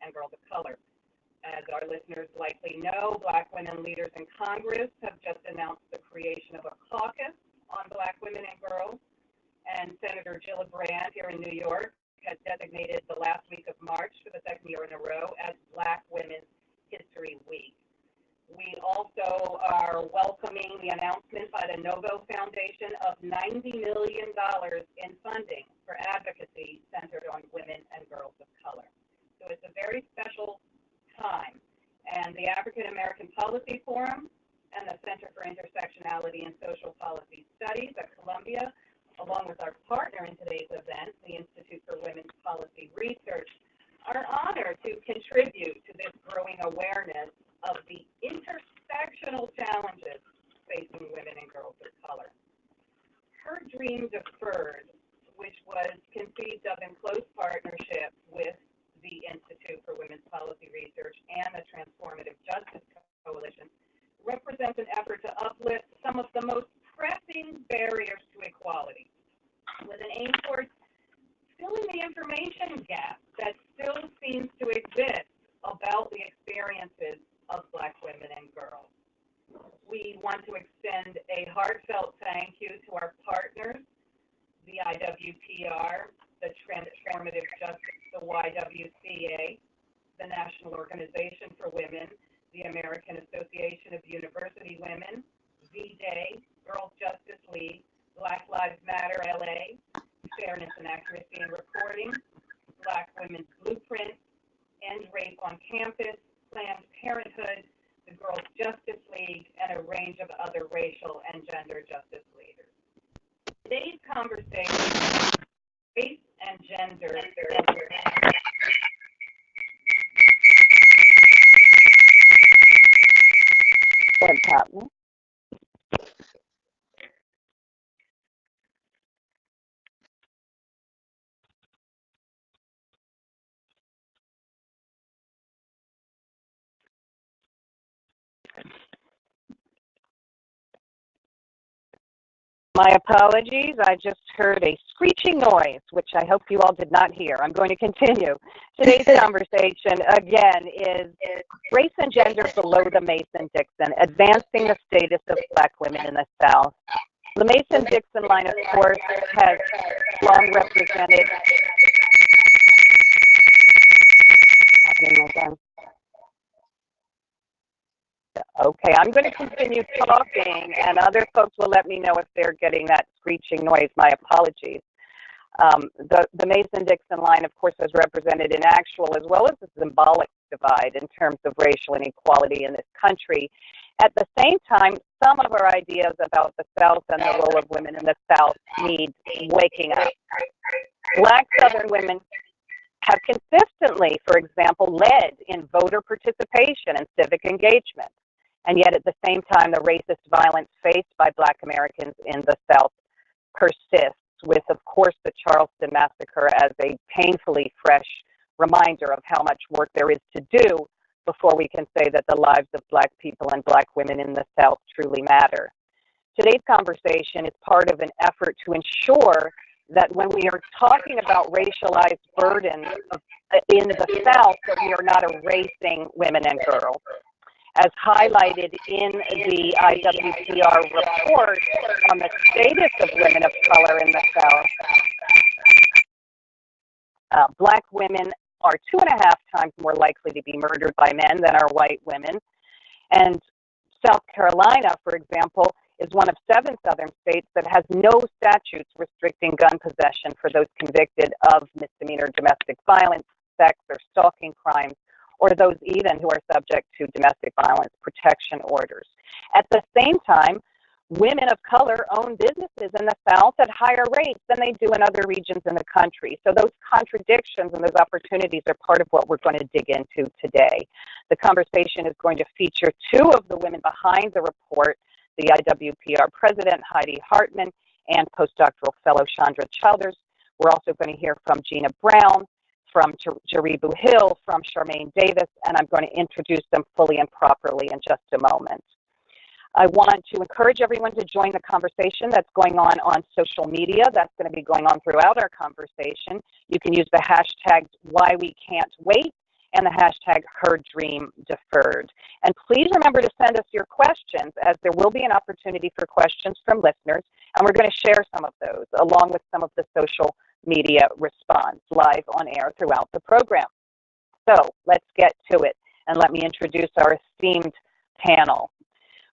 and girls of color. As our listeners likely know, Black women leaders in Congress have just announced the creation of a caucus on Black women and girls, and Senator Gillibrand here in New York has designated the last week of March for the second year in a row as Black Women's History Week. We also are welcoming the announcement by the Novo Foundation of $90 million in funding for advocacy centered on women and girls of color. So it's a very special time. And the African American Policy Forum and the Center for Intersectionality and Social Policy Studies at Columbia, along with our partner in today's event, the Institute for Women's Policy Research, are honored to contribute to this growing awareness of the intersectional challenges facing women and girls of color. Her Dream Deferred, which was conceived of in close partnership with the Institute for Women's Policy Research and the Transformative Justice Coalition, represents an effort to uplift some of the most pressing barriers to equality, with an aim towards filling the information gap that still seems to exist about the experiences of Black women and girls. We want to extend a heartfelt thank you to our partners, the IWPR, the Transformative Justice, the YWCA, the National Organization for Women, the American Association of University Women, V-Day, Girls Justice League, Black Lives Matter LA, Fairness and Accuracy in Reporting, Black Women's Blueprint, End Rape on Campus, Planned Parenthood, the Girls Justice League, and a range of other racial and gender justice leaders. Today's conversation, race and gender. What's happening? My apologies. I just heard a screeching noise, which I hope you all did not hear. I'm going to continue. Today's conversation, again, is Race and Gender Below the Mason-Dixon, Advancing the Status of Black Women in the South. The Mason-Dixon line, of course, has long represented... Okay, I'm going to continue talking, and other folks will let me know if they're getting that screeching noise. My apologies. The Mason-Dixon line, of course, has represented an actual as well as a symbolic divide in terms of racial inequality in this country. At the same time, some of our ideas about the South and the role of women in the South need waking up. Black Southern women have consistently, for example, led in voter participation and civic engagement. And yet at the same time, the racist violence faced by Black Americans in the South persists, with, of course, the Charleston massacre as a painfully fresh reminder of how much work there is to do before we can say that the lives of Black people and Black women in the South truly matter. Today's conversation is part of an effort to ensure that when we are talking about racialized burdens in the South, that we are not erasing women and girls. As highlighted in the IWPR report on the status of women of color in the South, Black women are 2.5 times more likely to be murdered by men than are white women. And South Carolina, for example, is one of 7 southern states that has no statutes restricting gun possession for those convicted of misdemeanor domestic violence, sex, or stalking crimes, or those even who are subject to domestic violence protection orders. At the same time, women of color own businesses in the South at higher rates than they do in other regions in the country. So those contradictions and those opportunities are part of what we're going to dig into today. The conversation is going to feature 2 of the women behind the report, the IWPR president, Heidi Hartmann, and postdoctoral fellow, Chandra Childers. We're also going to hear from Gina Brown, from Jaribu Hill, from Charmaine Davis, and I'm going to introduce them fully and properly in just a moment. I want to encourage everyone to join the conversation that's going on social media. That's going to be going on throughout our conversation. You can use the hashtag WhyWeCan'tWait, and the hashtag HerDreamDeferred. And please remember to send us your questions, as there will be an opportunity for questions from listeners, and we're going to share some of those along with some of the social media response live on air throughout the program. So let's get to it, and let me introduce our esteemed panel.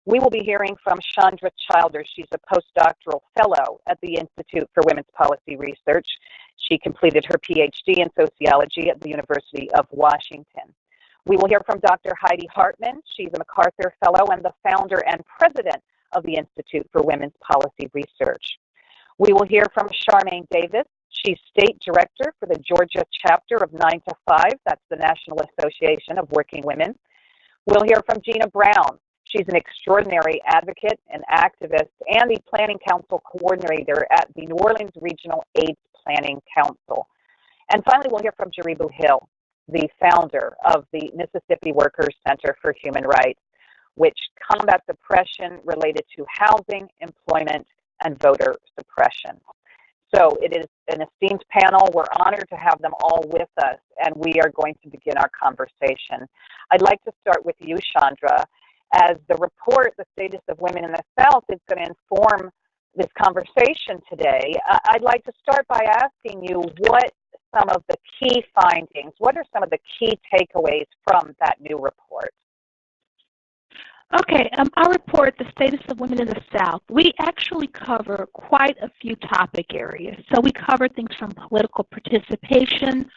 We will be hearing from Chandra Childers. She's a postdoctoral fellow at the Institute for Women's Policy Research. She completed her PhD in sociology at the University of Washington. We will hear from Dr. Heidi Hartmann. She's a MacArthur Fellow and the founder and president of the Institute for Women's Policy Research. We will hear from Charmaine Davis. She's state director for the Georgia chapter of 9 to 5. That's the National Association of Working Women. We'll hear from Gina Brown. She's an extraordinary advocate and activist and the Planning Council coordinator at the New Orleans Regional AIDS Planning Council. And finally, we'll hear from Jaribu Hill, the founder of the Mississippi Workers Center for Human Rights, which combats oppression related to housing, employment, and voter suppression. So it is an esteemed panel. We're honored to have them all with us, and we are going to begin our conversation. I'd like to start with you, Chandra. As the report, The Status of Women in the South, is going to inform this conversation today, I'd like to start by asking you what some of the key findings, what are some of the key takeaways from that new report? Okay, our report, The Status of Women in the South, we actually cover quite a few topic areas. So we cover things from political participation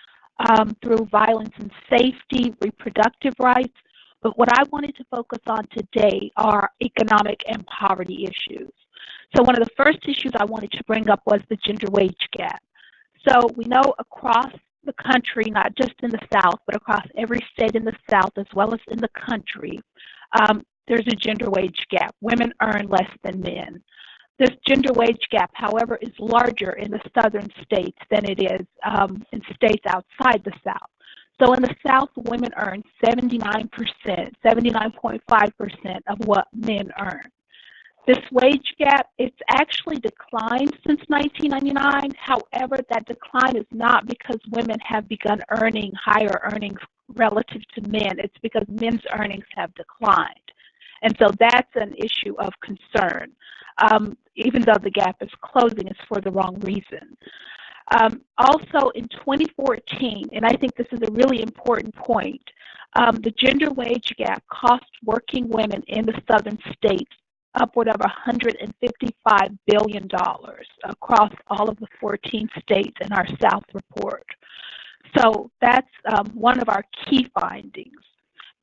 through violence and safety, reproductive rights. But what I wanted to focus on today are economic and poverty issues. So one of the first issues I wanted to bring up was the gender wage gap. So we know across the country, not just in the South, but across every state in the South as well as in the country, there's a gender wage gap. Women earn less than men. This gender wage gap, however, is larger in the southern states than it is in states outside the South. So in the South, women earn 79.5% of what men earn. This wage gap, it's actually declined since 1999. However, that decline is not because women have begun earning higher earnings relative to men. It's because men's earnings have declined. And so that's an issue of concern. Even though the gap is closing, it's for the wrong reason. Also in 2014, and I think this is a really important point, the gender wage gap cost working women in the southern states upward of $155 billion across all of the 14 states in our South report. So that's one of our key findings.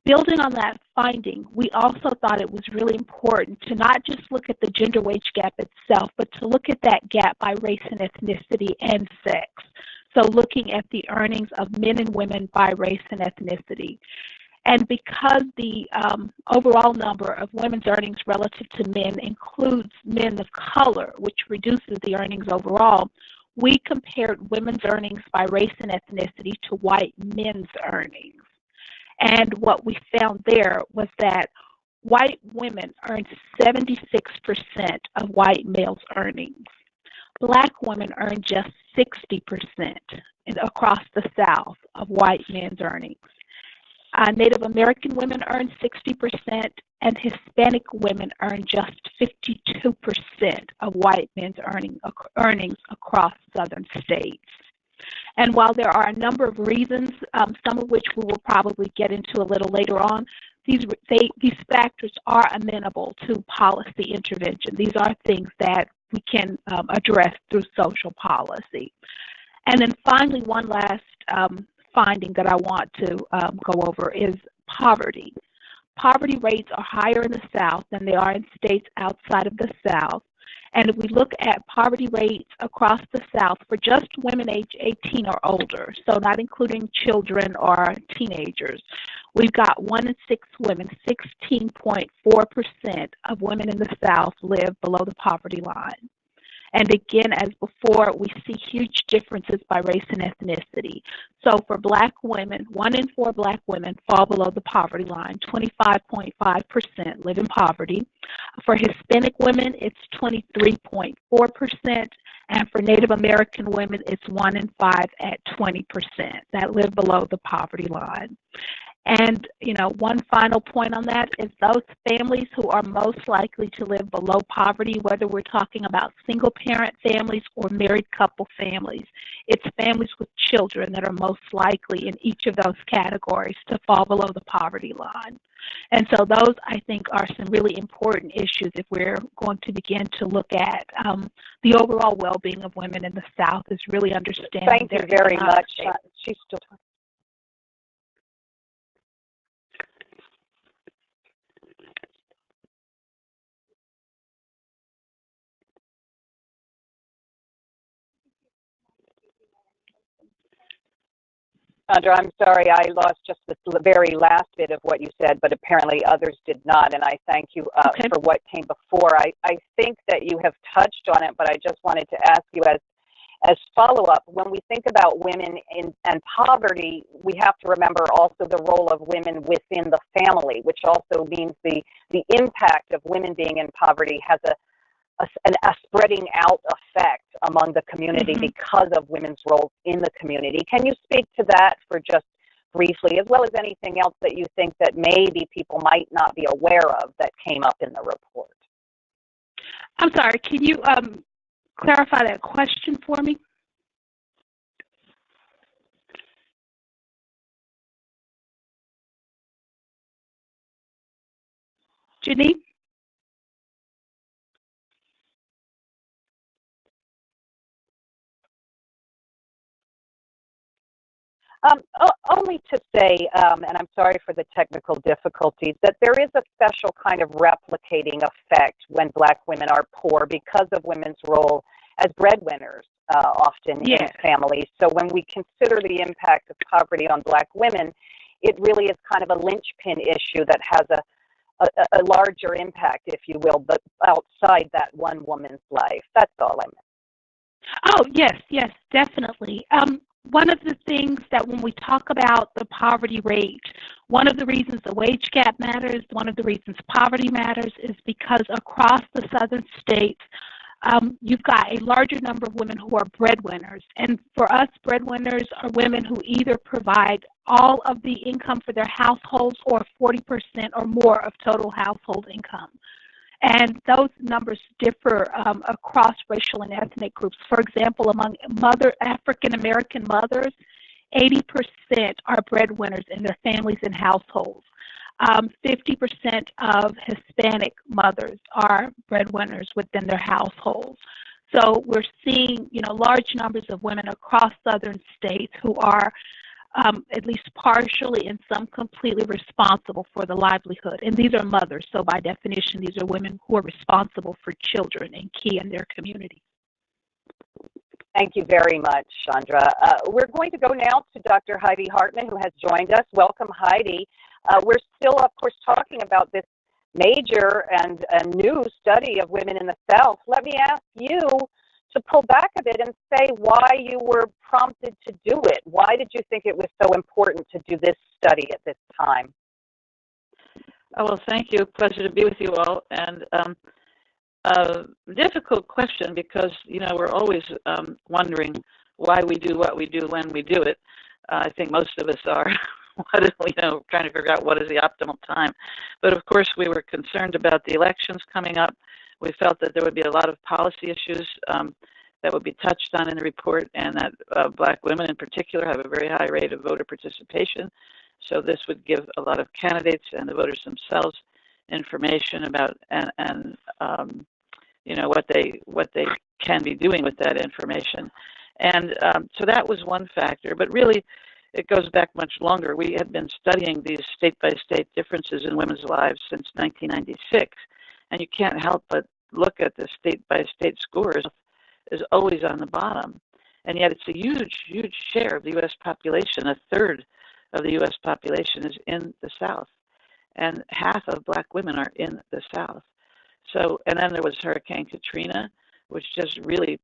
Building on that finding, we also thought it was really important to not just look at the gender wage gap itself, but to look at that gap by race and ethnicity and sex. So looking at the earnings of men and women by race and ethnicity. And because the overall number of women's earnings relative to men includes men of color, which reduces the earnings overall, we compared women's earnings by race and ethnicity to white men's earnings. And what we found there was that white women earned 76% of white males' earnings. Black women earned just 60% across the South of white men's earnings. Native American women earned 60%, and Hispanic women earned just 52% of white men's earnings across southern states. And while there are a number of reasons, some of which we will probably get into a little later on, these factors are amenable to policy intervention. These are things that we can address through social policy. And then finally, one last finding that I want to go over is poverty. Poverty rates are higher in the South than they are in states outside of the South. And if we look at poverty rates across the South for just women age 18 or older, so not including children or teenagers, we've got 1 in 6 women, 16.4% of women in the South live below the poverty line. And again, as before, we see huge differences by race and ethnicity. So for Black women, 1 in 4 Black women fall below the poverty line. 25.5% live in poverty. For Hispanic women, it's 23.4%. And for Native American women, it's 1 in 5 at 20% that live below the poverty line. And, one final point on that is those families who are most likely to live below poverty, whether we're talking about single-parent families or married couple families, it's families with children that are most likely in each of those categories to fall below the poverty line. And so those, I think, are some really important issues if we're going to begin to look at the overall well-being of women in the South, is really understanding. Thank you very much. She's still talking. Chandra, I'm sorry, I lost just the very last bit of what you said, but apparently others did not, and I thank you for what came before. I think that you have touched on it, but I just wanted to ask you as follow-up, when we think about women and poverty, we have to remember also the role of women within the family, which also means the impact of women being in poverty has a spreading out effect among the community because of women's roles in the community. Can you speak to that for just briefly, as well as anything else that you think that maybe people might not be aware of that came up in the report? I'm sorry, can you clarify that question for me? Janine? Only to say, and I'm sorry for the technical difficulties, that there is a special kind of replicating effect when Black women are poor because of women's role as breadwinners often in families. So when we consider the impact of poverty on Black women, it really is kind of a linchpin issue that has a larger impact, if you will, but outside that one woman's life. That's all I meant. Oh, yes, definitely. One of the things that when we talk about the poverty rate, one of the reasons the wage gap matters, one of the reasons poverty matters is because across the southern states, you've got a larger number of women who are breadwinners. And for us, breadwinners are women who either provide all of the income for their households or 40% or more of total household income. And those numbers differ across racial and ethnic groups. For example, among African American mothers, 80% are breadwinners in their families and households. 50% of Hispanic mothers are breadwinners within their households. So we're seeing, large numbers of women across southern states who are at least partially and some completely responsible for the livelihood. And these are mothers, so by definition, these are women who are responsible for children and key in their community. Thank you very much, Chandra. We're going to go now to Dr. Heidi Hartmann, who has joined us. Welcome, Heidi. We're still, of course, talking about this major and new study of women in the South. Let me ask you to pull back a bit and say why you were prompted to do it. Why did you think it was so important to do this study at this time? Oh, well, thank you. Pleasure to be with you all. And a difficult question because, we're always wondering why we do what we do when we do it. I think most of us are trying to figure out what is the optimal time. But, of course, we were concerned about the elections coming up. We felt that there would be a lot of policy issues that would be touched on in the report, and that Black women in particular have a very high rate of voter participation. So this would give a lot of candidates and the voters themselves information about and what they can be doing with that information. And so that was one factor. But really, it goes back much longer. We have been studying these state-by-state differences in women's lives since 1996. And you can't help but look at the state-by-state scores is always on the bottom. And yet it's a huge, huge share of the U.S. population. A third of the U.S. population is in the South. And half of Black women are in the South. So, and then there was Hurricane Katrina, which just really,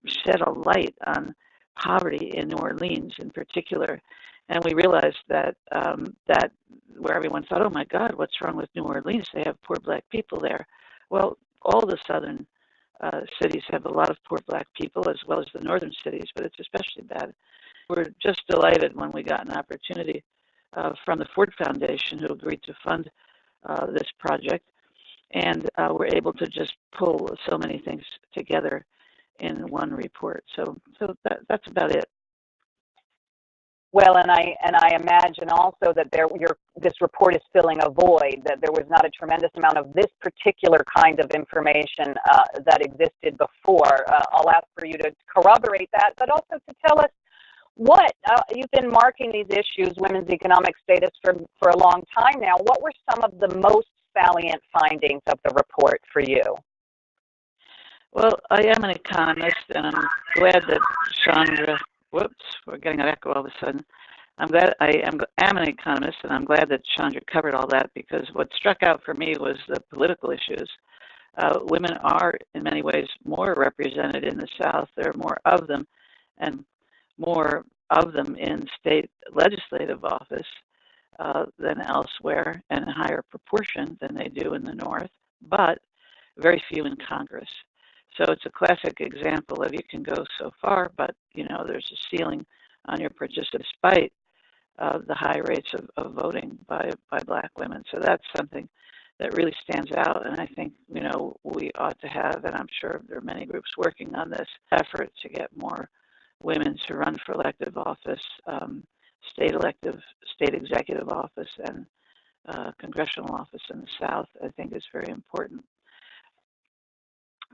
shed a light on poverty in New Orleans in particular. And we realized that that where everyone thought, oh my God, what's wrong with New Orleans? They have poor Black people there. Well, all the southern cities have a lot of poor black people, as well as the northern cities, but it's especially bad. We're just delighted when we got an opportunity from the Ford Foundation, who agreed to fund this project, and we're able to just pull so many things together in one report. So that's about it. Well, and I imagine also that this report is filling a void, that there was not a tremendous amount of this particular kind of information that existed before. I'll ask for you to corroborate that, but also to tell us what, you've been marking these issues, women's economic status, for a long time now. What were some of the most salient findings of the report for you? Well, I am an economist, and I'm glad that Chandra, we're getting an echo all of a sudden. I am an economist, and I'm glad that Chandra covered all that, because what struck out for me was the political issues. Women are, in many ways, more represented in the South. There are more of them, and more of them in state legislative office than elsewhere, and in a higher proportion than they do in the North, but very few in Congress. So it's a classic example of you can go so far, but there's a ceiling on your participation despite the high rates of voting by black women. So that's something that really stands out, and I think we ought to have, and I'm sure there are many groups working on this effort to get more women to run for elective office, state executive office, and congressional office in the South. I think is very important.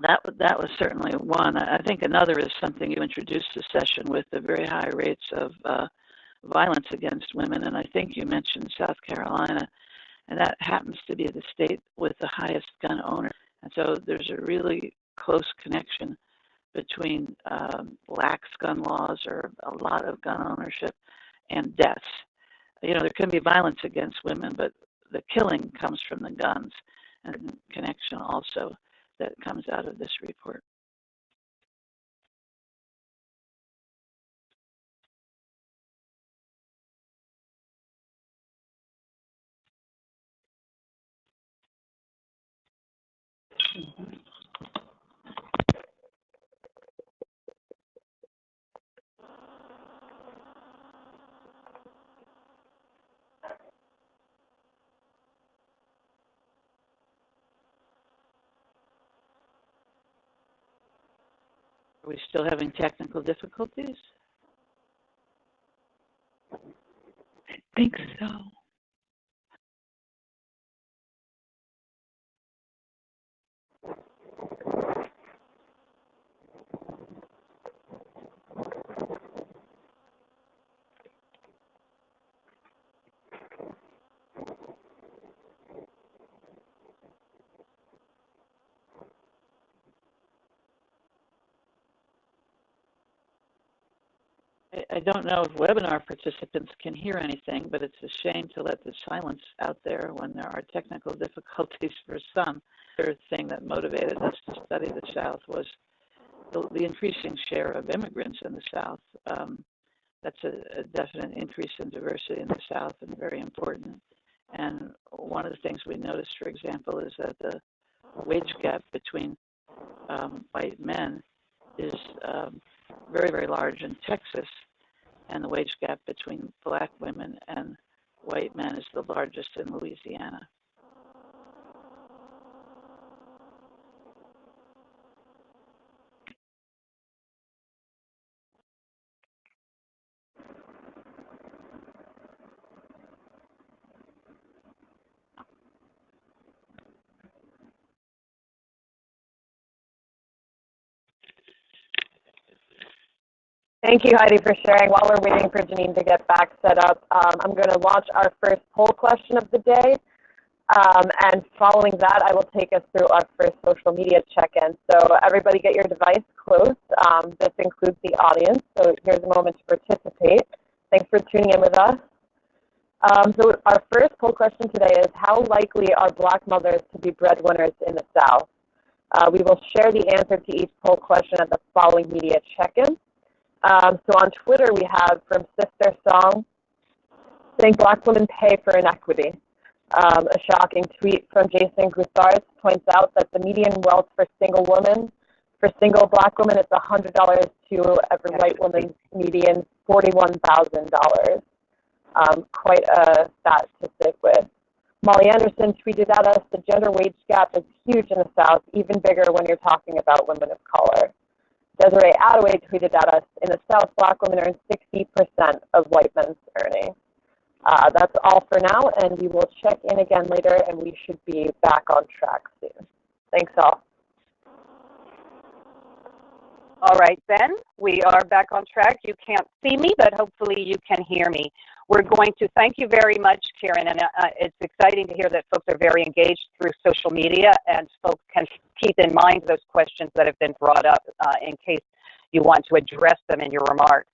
That was certainly one. I think another is something you introduced the session with, the very high rates of violence against women, and I think you mentioned South Carolina, and that happens to be the state with the highest gun owner. And so there's a really close connection between lax gun laws, or a lot of gun ownership, and deaths. There can be violence against women, but the killing comes from the guns, and connection also that comes out of this report. Are we still having technical difficulties? I think so. I don't know if webinar participants can hear anything, but it's a shame to let the silence out there when there are technical difficulties for some. The third thing that motivated us to study the South was the increasing share of immigrants in the South. That's a definite increase in diversity in the South, and very important. And one of the things we noticed, for example, is that the wage gap between white men is very, very large in Texas, and the wage gap between black women and white men is the largest in Louisiana. Thank you, Heidi, for sharing. While we're waiting for Janine to get back set up, I'm going to launch our first poll question of the day. And following that, I will take us through our first social media check-in. So everybody get your device close. This includes the audience, so here's a moment to participate. Thanks for tuning in with us. So our first poll question today is, how likely are black mothers to be breadwinners in the South? We will share the answer to each poll question at the following media check-in. So on Twitter, we have from Sister Song saying black women pay for inequity. A shocking tweet from Jason Groussard points out that the median wealth for single women For single Black women, it's $100 to every white woman's median $41,000. Quite a stat to stick with. Molly Anderson tweeted at us, the gender wage gap is huge in the South, even bigger when you're talking about women of color. Desiree Attaway tweeted at us, in the South, Black women earn 60% of white men's earnings. That's all for now, and we will check in again later, and we should be back on track soon. Thanks all. All right, then, we are back on track. You can't see me, but hopefully you can hear me. We're going to thank you very much, Karen, and it's exciting to hear that folks are very engaged through social media, and folks can keep in mind those questions that have been brought up in case you want to address them in your remarks.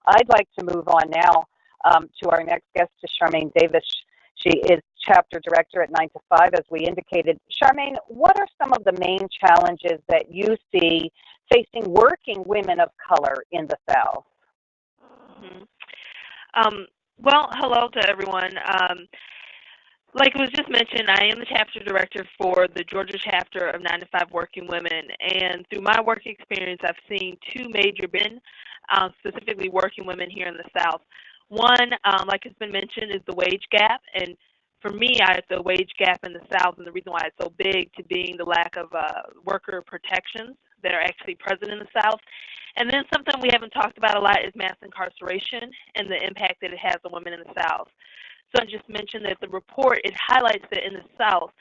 I'd like to move on now to our next guest, to Charmaine Davis. She is chapter director at 9 to 5, as we indicated. Charmaine, what are some of the main challenges that you see facing working women of color in the South? Well, hello to everyone. Like it was just mentioned, I am the chapter director for the Georgia chapter of 9 to 5 Working Women. And through my work experience, I've seen two major men, specifically working women here in the South. One, like it's been mentioned, is the wage gap. And for me, the wage gap in the South, and the reason why it's so big, to being the lack of worker protections that are actually present in the South. And then something we haven't talked about a lot is mass incarceration and the impact that it has on women in the South. So I just mentioned that the report, it highlights that in the South,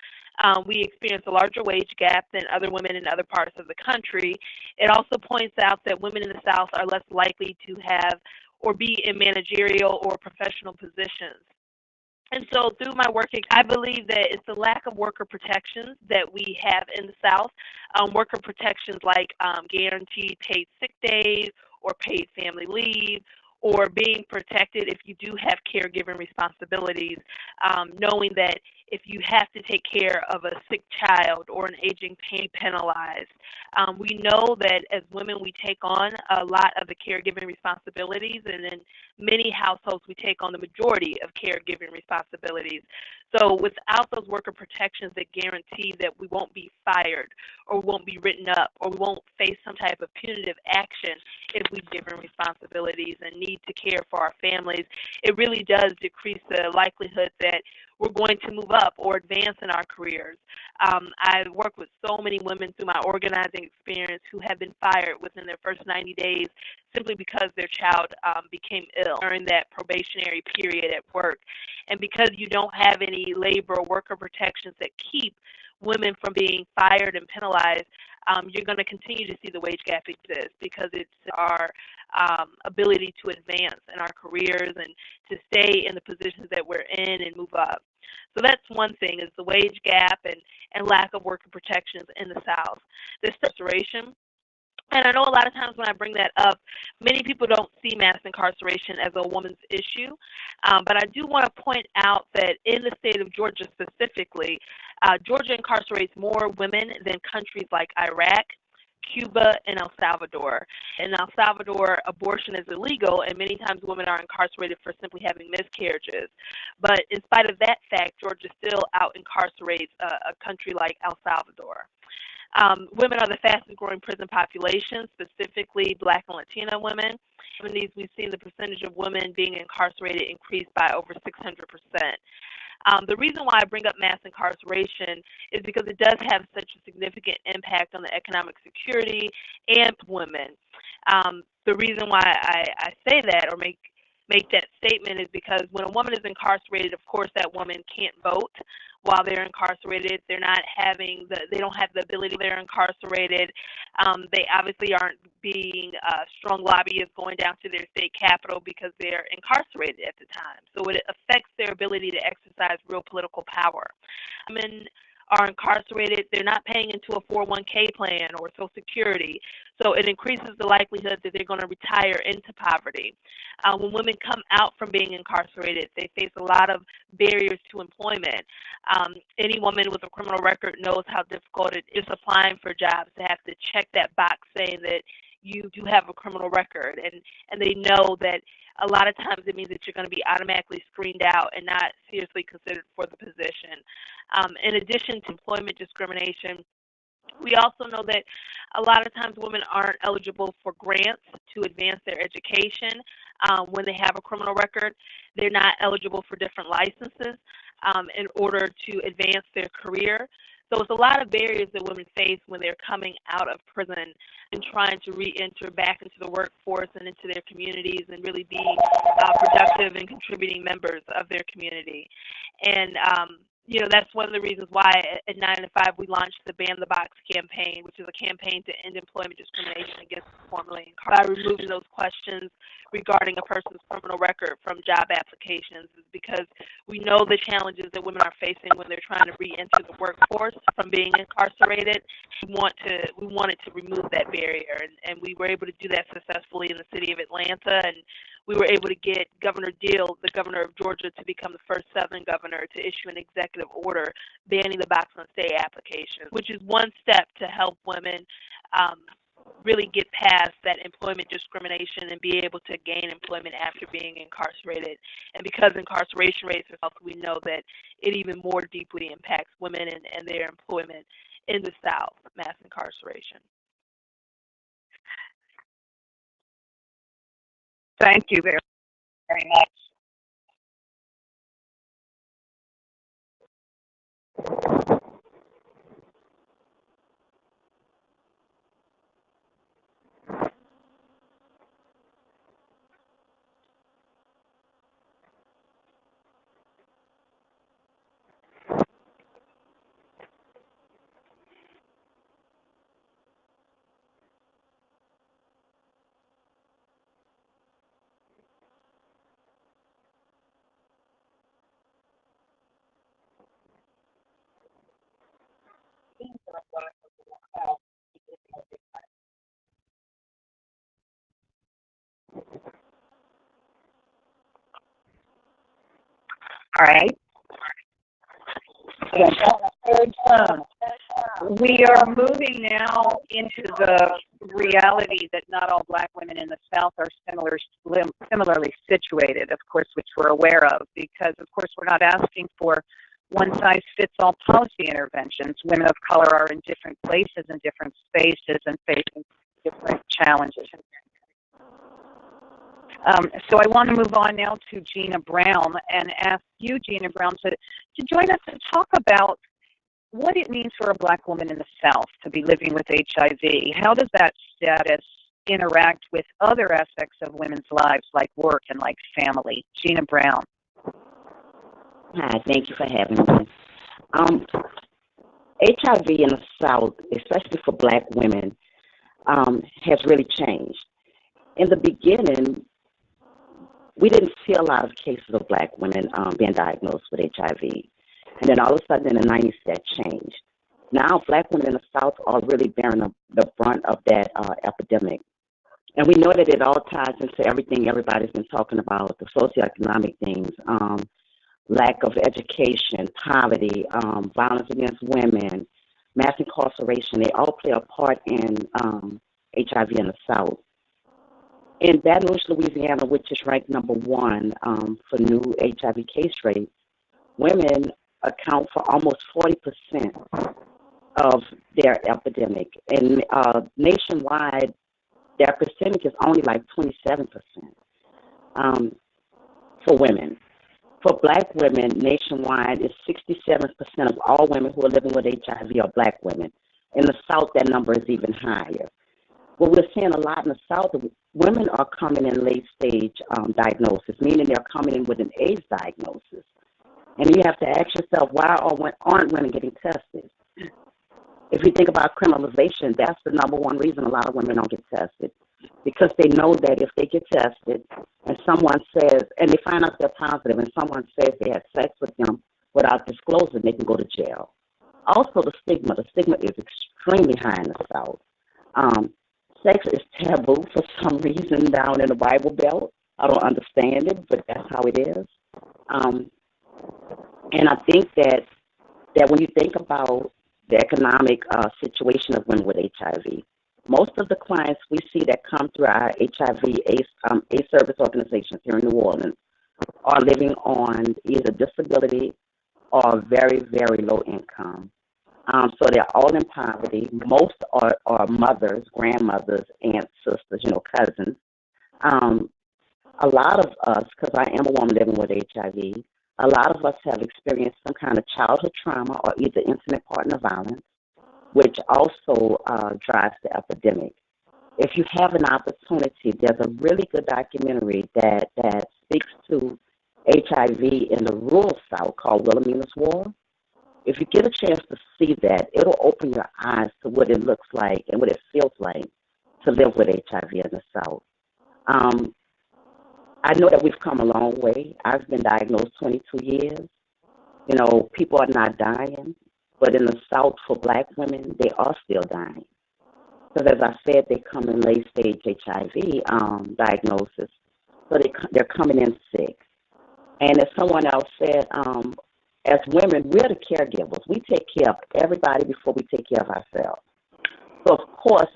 we experience a larger wage gap than other women in other parts of the country. It also points out that women in the South are less likely to have or be in managerial or professional positions. And so through my work, I believe that it's the lack of worker protections that we have in the South. Worker protections like guaranteed paid sick days or paid family leave, or being protected if you do have caregiving responsibilities, knowing that if you have to take care of a sick child or an aging parent, penalized. We know that as women, we take on a lot of the caregiving responsibilities, and in many households, we take on the majority of caregiving responsibilities. So without those worker protections that guarantee that we won't be fired or won't be written up or we won't face some type of punitive action if we've given responsibilities and need to care for our families, it really does decrease the likelihood that we're going to move up or advance in our careers. I've worked with so many women through my organizing experience who have been fired within their first 90 days simply because their child became ill during that probationary period at work. And because you don't have any labor or worker protections that keep women from being fired and penalized, you're going to continue to see the wage gap exist because it's our ability to advance in our careers and to stay in the positions that we're in and move up. So that's one thing, is the wage gap and lack of worker protections in the South. This restoration. And I know a lot of times when I bring that up, many people don't see mass incarceration as a woman's issue. But I do want to point out that in the state of Georgia specifically, Georgia incarcerates more women than countries like Iraq, Cuba, and El Salvador. In El Salvador, abortion is illegal, and many times women are incarcerated for simply having miscarriages. But in spite of that fact, Georgia still out-incarcerates a country like El Salvador. Women are the fastest growing prison population, specifically Black and Latina women. In these, we've seen the percentage of women being incarcerated increase by over 600%. The reason why I bring up mass incarceration is because it does have such a significant impact on the economic security and women. The reason why I say that or make that statement is because when a woman is incarcerated, of course, that woman can't vote while they're incarcerated. They don't have the ability. They're incarcerated. They obviously aren't being strong lobbyists going down to their state capital because they're incarcerated at the time. So it affects their ability to exercise real political power. Women are incarcerated, they're not paying into a 401k plan or Social Security. So it increases the likelihood that they're going to retire into poverty. When women come out from being incarcerated, they face a lot of barriers to employment. Any woman with a criminal record knows how difficult it is applying for jobs to have to check that box saying that you do have a criminal record. And they know that a lot of times it means that you're going to be automatically screened out and not seriously considered for the position. In addition to employment discrimination, We also know that a lot of times women aren't eligible for grants to advance their education when they have a criminal record. They're not eligible for different licenses in order to advance their career. So it's a lot of barriers that women face when they're coming out of prison and trying to re-enter back into the workforce and into their communities and really be productive and contributing members of their community. And you know, that's one of the reasons why at 9 to 5 we launched the Ban the Box campaign, which is a campaign to end employment discrimination against formerly incarcerated by removing those questions regarding a person's criminal record from job applications, is because we know the challenges that women are facing when they're trying to re-enter the workforce from being incarcerated. We wanted to remove that barrier, and we were able to do that successfully in the city of Atlanta, and we were able to get Governor Deal, the governor of Georgia, to become the first Southern governor to issue an executive order banning the box on stay applications, which is one step to help women really get past that employment discrimination and be able to gain employment after being incarcerated. And because incarceration rates are healthy, we know that it even more deeply impacts women and their employment in the South, mass incarceration. Thank you very, very much. All right. We are moving now into the reality that not all Black women in the South are similarly situated, of course, which we're aware of, because, of course, we're not asking for one-size-fits-all policy interventions. Women of color are in different places and different spaces and facing different challenges. So I want to move on now to Gina Brown and ask you, Gina Brown, to join us and talk about what it means for a Black woman in the South to be living with HIV. How does that status interact with other aspects of women's lives, like work and like family? Gina Brown. Hi, thank you for having me. HIV in the South, especially for Black women, has really changed. In the beginning, we didn't see a lot of cases of Black women being diagnosed with HIV. And then all of a sudden in the 90s, that changed. Now, Black women in the South are really bearing the brunt of that epidemic. And we know that it all ties into everything everybody's been talking about, the socioeconomic things, lack of education, poverty, violence against women, mass incarceration. They all play a part in HIV in the South. In Baton Rouge, Louisiana, which is ranked #1 for new HIV case rate, women account for almost 40% of their epidemic. And nationwide, their percentage is only like 27% for women. For Black women, nationwide, it's 67% of all women who are living with HIV are Black women. In the South, that number is even higher. What we're seeing a lot in the South, women are coming in late-stage diagnosis, meaning they're coming in with an AIDS diagnosis. And you have to ask yourself, why aren't women getting tested? If you think about criminalization, that's the #1 reason a lot of women don't get tested. Because they know that if they get tested and someone says, and they find out they're positive, and someone says they had sex with them without disclosing, they can go to jail. Also, the stigma is extremely high in the South. Sex is taboo for some reason down in the Bible Belt. I don't understand it, but that's how it is. And I think that when you think about the economic situation of women with HIV, most of the clients we see that come through our HIV AIDS service organizations here in New Orleans are living on either disability or very, very low income. So they're all in poverty. Most are mothers, grandmothers, aunts, sisters, cousins. A lot of us, because I am a woman living with HIV, a lot of us have experienced some kind of childhood trauma or either intimate partner violence, which also drives the epidemic. If you have an opportunity, there's a really good documentary that speaks to HIV in the rural South called Wilhelmina's War. If you get a chance to see that, it'll open your eyes to what it looks like and what it feels like to live with HIV in the South. I know that we've come a long way. I've been diagnosed 22 years. People are not dying, but in the South for Black women, they are still dying. Because as I said, they come in late-stage HIV diagnosis, so they're coming in sick. And as someone else said, as women, we're the caregivers. We take care of everybody before we take care of ourselves. So, of course,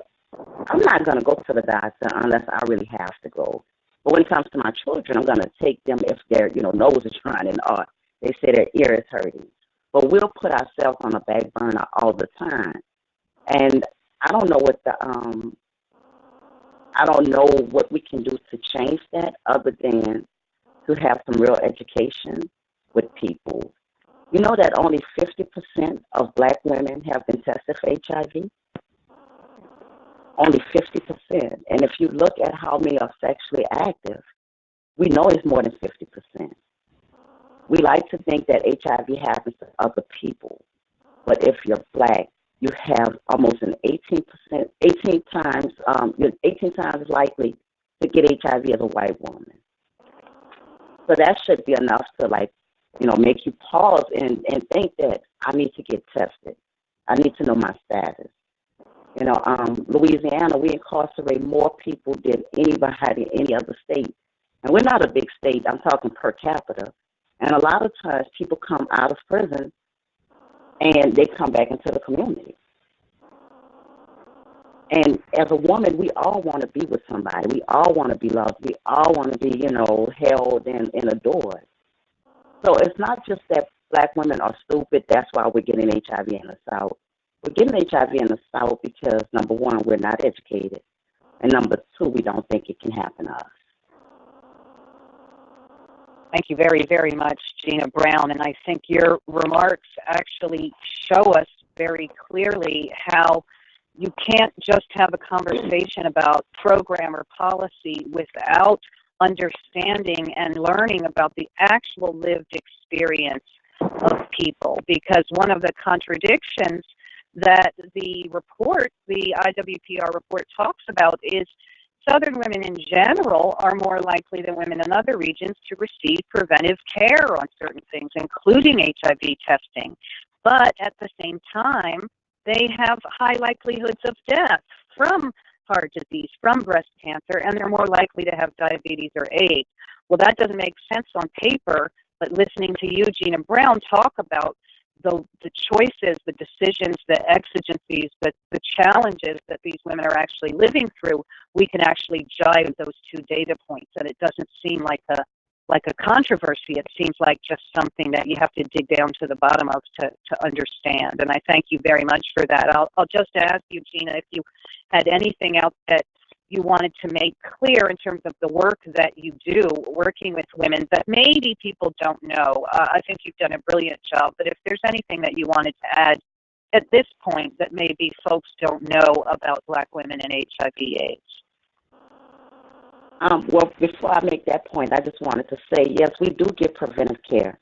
I'm not going to go to the doctor unless I really have to go. But when it comes to my children, I'm going to take them if their nose is running or they say their ear is hurting. But we'll put ourselves on the back burner all the time. And I don't know what we can do to change that other than to have some real education with people. You know that only 50% of Black women have been tested for HIV? Only 50%. And if you look at how many are sexually active, we know it's more than 50%. We like to think that HIV happens to other people. But if you're Black, you have almost an 18 times likely to get HIV as a white woman. So that should be enough to make you pause and think that I need to get tested. I need to know my status. Louisiana, we incarcerate more people than anybody in any other state. And we're not a big state. I'm talking per capita. And a lot of times people come out of prison and they come back into the community. And as a woman, we all want to be with somebody. We all want to be loved. We all want to be, held and adored. So it's not just that Black women are stupid. That's why we're getting HIV in the South. We're getting HIV in the South because, number one, we're not educated. And number two, we don't think it can happen to us. Thank you very, very much, Gina Brown. And I think your remarks actually show us very clearly how you can't just have a conversation about program or policy without understanding and learning about the actual lived experience of people. Because one of the contradictions that the IWPR report talks about is Southern women in general are more likely than women in other regions to receive preventive care on certain things, including HIV testing. But at the same time, they have high likelihoods of death from heart disease, from breast cancer, and they're more likely to have diabetes or AIDS. Well, that doesn't make sense on paper, but listening to you, Gina Brown, talk about the choices, the decisions, the exigencies, the challenges that these women are actually living through, we can actually jive those two data points, and it doesn't seem like a controversy. It seems like just something that you have to dig down to the bottom of to understand. And I thank you very much for that. I'll just ask you, Gina, if you had anything else that you wanted to make clear in terms of the work that you do working with women that maybe people don't know. I think you've done a brilliant job, but if there's anything that you wanted to add at this point that maybe folks don't know about Black women and HIV/AIDS. Well, before I make that point, I just wanted to say, yes, we do give preventive care.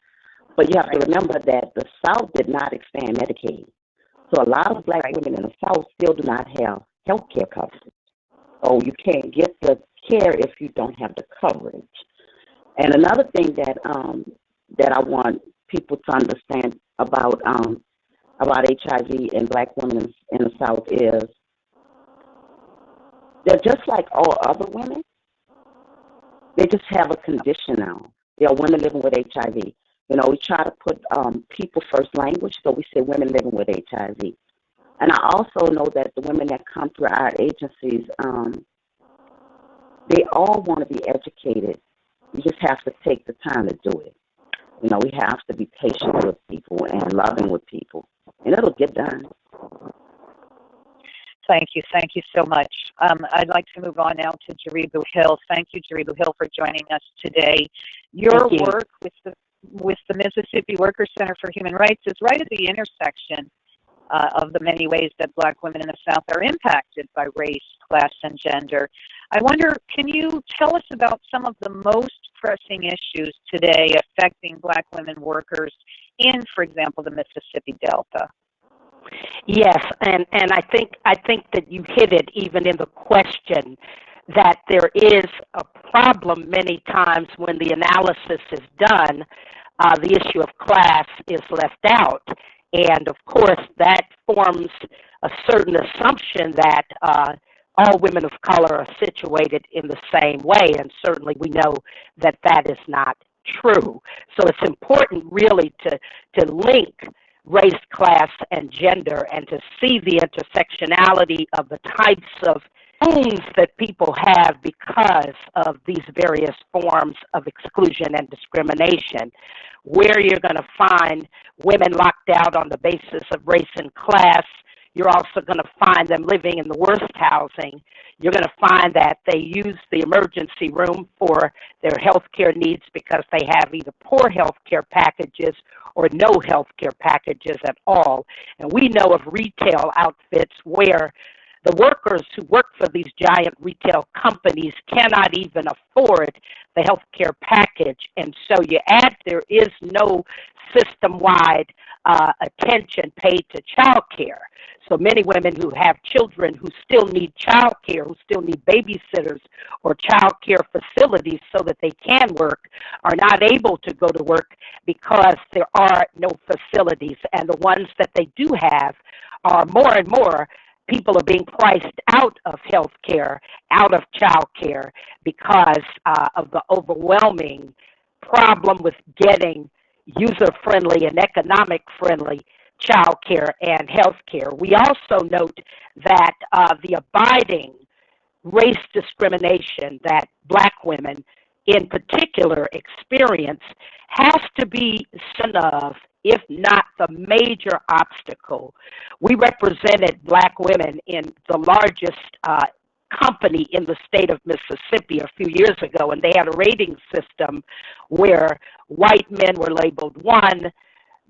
But you have to remember that the South did not expand Medicaid. So a lot of Black women in the South still do not have health care coverage. So you can't get the care if you don't have the coverage. And another thing that I want people to understand about HIV and Black women in the South is they're just like all other women. They just have a condition now. They are women living with HIV. We try to put people first language, so we say women living with HIV. And I also know that the women that come through our agencies, they all want to be educated. You just have to take the time to do it. We have to be patient with people and loving with people. and it'll get done. Thank you so much. I'd like to move on now to Jaribu Hill. Thank you, Jaribu Hill, for joining us today. Your work with the Mississippi Workers Center for Human Rights is right at the intersection of the many ways that Black women in the South are impacted by race, class, and gender. I wonder, can you tell us about some of the most pressing issues today affecting Black women workers in, for example, the Mississippi Delta? Yes, and I think that you hit it even in the question, that there is a problem many times when the analysis is done, the issue of class is left out. And of course, that forms a certain assumption that all women of color are situated in the same way, and certainly we know that that is not true. So it's important really to link race, class, and gender, and to see the intersectionality of the types of wounds that people have because of these various forms of exclusion and discrimination. Where you're going to find women locked out on the basis of race and class, you're also going to find them living in the worst housing. You're going to find that they use the emergency room for their health care needs because they have either poor health care packages or no health care packages at all. And we know of retail outfits where the workers who work for these giant retail companies cannot even afford the health care package. And so you add, there is no system-wide attention paid to child care. So many women who have children who still need child care, who still need babysitters or child care facilities so that they can work, are not able to go to work because there are no facilities. And the ones that they do have are more and more people are being priced out of health care, out of child care, because of the overwhelming problem with getting user-friendly and economic-friendly child care and health care. We also note that the abiding race discrimination that Black women in particular experience has to be son of, if not the major obstacle. We represented Black women in the largest company in the state of Mississippi a few years ago, and they had a rating system where white men were labeled 1,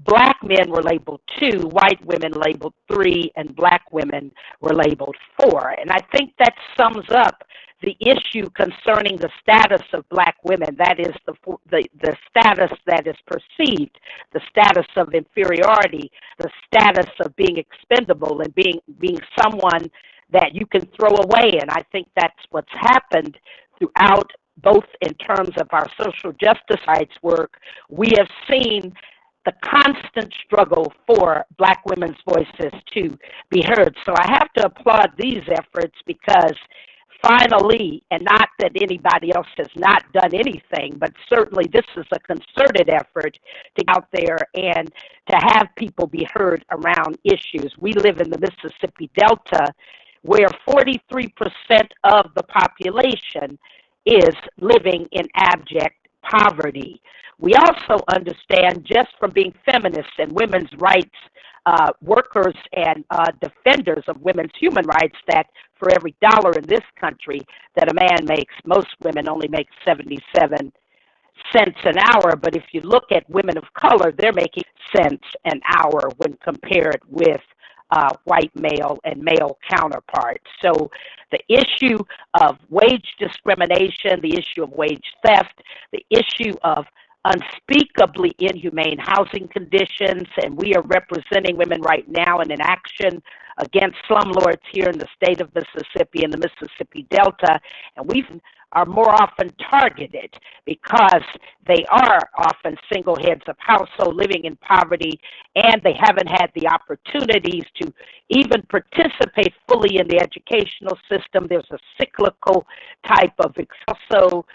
Black men were labeled 2, white women labeled 3, and Black women were labeled 4. And I think that sums up the issue concerning the status of Black women. That is the status that is perceived, the status of inferiority, the status of being expendable and being someone that you can throw away. And I think that's what's happened throughout, both in terms of our social justice rights work. We have seen the constant struggle for Black women's voices to be heard. So I have to applaud these efforts because finally, and not that anybody else has not done anything, but certainly this is a concerted effort to get out there and to have people be heard around issues. We live in the Mississippi Delta, where 43% of the population is living in abject poverty. We also understand, just from being feminists and women's rights workers and defenders of women's human rights, that for every dollar in this country that a man makes, most women only make 77 cents an hour. But if you look at women of color, they're making cents an hour when compared with white male and male counterparts. So the issue of wage discrimination, the issue of wage theft, the issue of unspeakably inhumane housing conditions, and we are representing women right now in an action against slumlords here in the state of Mississippi and the Mississippi Delta, and we are more often targeted because they are often single heads of household living in poverty, and they haven't had the opportunities to even participate fully in the educational system. There's a cyclical type of also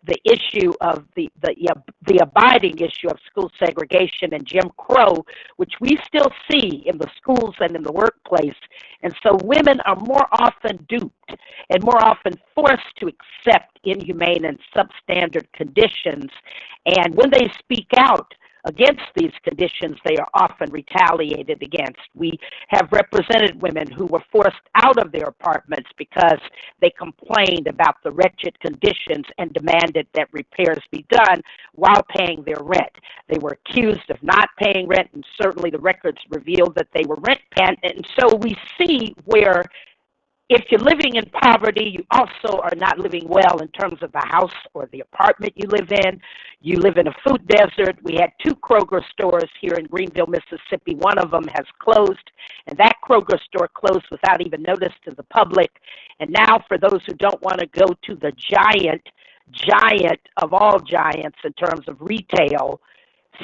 the issue of the abiding issue of school segregation and Jim Crow, which we still see in the schools and in the workplace. And so women are more often duped and more often forced to accept inhumane and substandard conditions. And when they speak out, against these conditions, they are often retaliated against. We have represented women who were forced out of their apartments because they complained about the wretched conditions and demanded that repairs be done while paying their rent. They were accused of not paying rent, and certainly the records revealed that they were rent paying. And so we see where if you're living in poverty, you also are not living well in terms of the house or the apartment you live in. You live in a food desert. We had 2 Kroger stores here in Greenville, Mississippi. One of them has closed, and that Kroger store closed without even notice to the public. And now for those who don't want to go to the giant of all giants in terms of retail,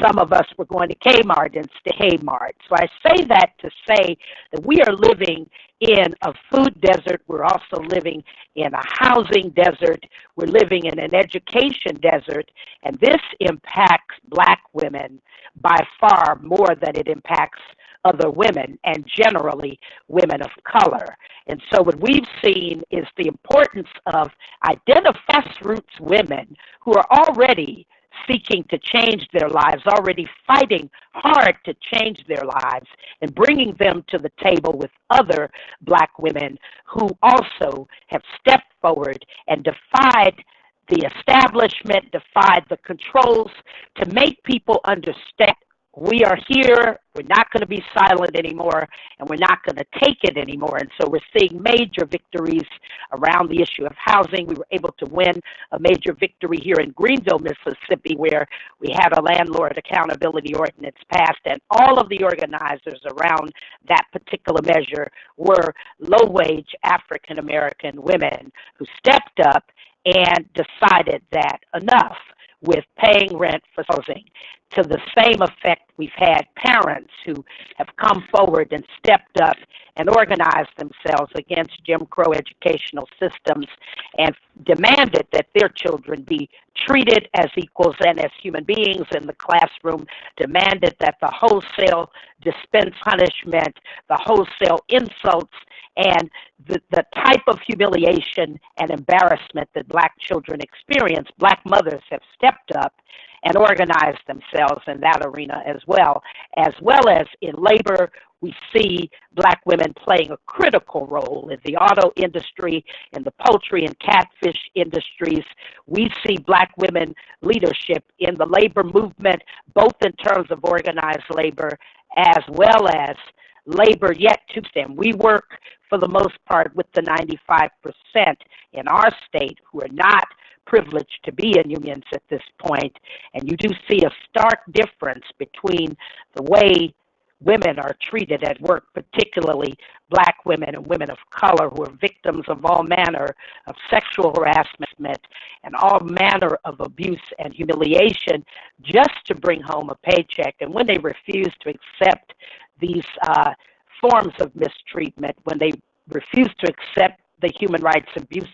some of us were going to Kmart instead of Kmart. So I say that to say that we are living in a food desert. We're also living in a housing desert. We're living in an education desert. And this impacts Black women by far more than it impacts other women, and generally women of color. And so what we've seen is the importance of identifying grassroots women who are already seeking to change their lives, already fighting hard to change their lives, and bringing them to the table with other Black women who also have stepped forward and defied the establishment, defied the controls to make people understand we are here, we're not going to be silent anymore, and we're not going to take it anymore. And so we're seeing major victories around the issue of housing. We were able to win a major victory here in Greenville, Mississippi, where we had a landlord accountability ordinance passed, and all of the organizers around that particular measure were low-wage African-American women who stepped up and decided that enough with paying rent for housing. To the same effect, we've had parents who have come forward and stepped up and organized themselves against Jim Crow educational systems and demanded that their children be treated as equals and as human beings in the classroom, demanded that the wholesale dispense punishment, the wholesale insults, and the type of humiliation and embarrassment that Black children experience, Black mothers have stepped up and organized themselves in that arena as well as in labor. We see Black women playing a critical role in the auto industry, in the poultry and catfish industries. We see Black women leadership in the labor movement, both in terms of organized labor as well as labor yet to them. We work for the most part with the 95% in our state who are not privileged to be in unions at this point, and you do see a stark difference between the way women are treated at work, particularly Black women and women of color who are victims of all manner of sexual harassment and all manner of abuse and humiliation just to bring home a paycheck. And when they refuse to accept these forms of mistreatment, when they refuse to accept the human rights abuse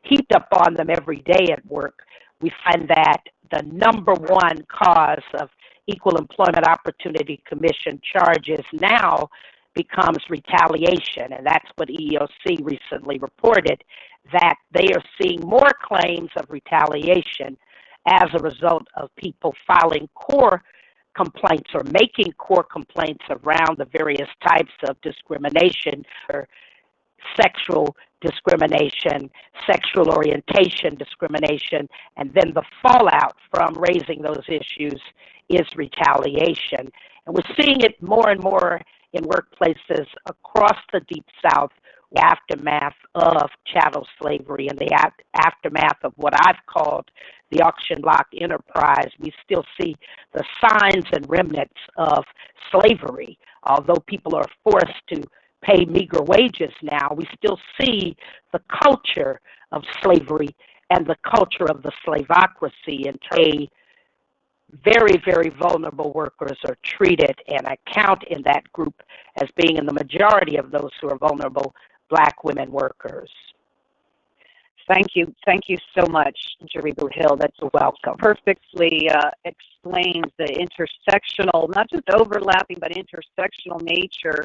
heaped up on them every day at work, we find that the number one cause of Equal Employment Opportunity Commission charges now becomes retaliation. And that's what EEOC recently reported, that they are seeing more claims of retaliation as a result of people filing core complaints or making core complaints around the various types of discrimination or sexual discrimination, sexual orientation discrimination, and then the fallout from raising those issues is retaliation. And we're seeing it more and more in workplaces across the Deep South, the aftermath of chattel slavery and the aftermath of what I've called the auction block enterprise. We still see the signs and remnants of slavery. Although people are forced to pay meager wages now, we still see the culture of slavery and the culture of the slavocracy, and very, very vulnerable workers are treated, and I count in that group as being in the majority of those who are vulnerable Black women workers. Thank you so much, Jaribu Hill. That's welcome. Perfectly explains the intersectional, not just overlapping, but intersectional nature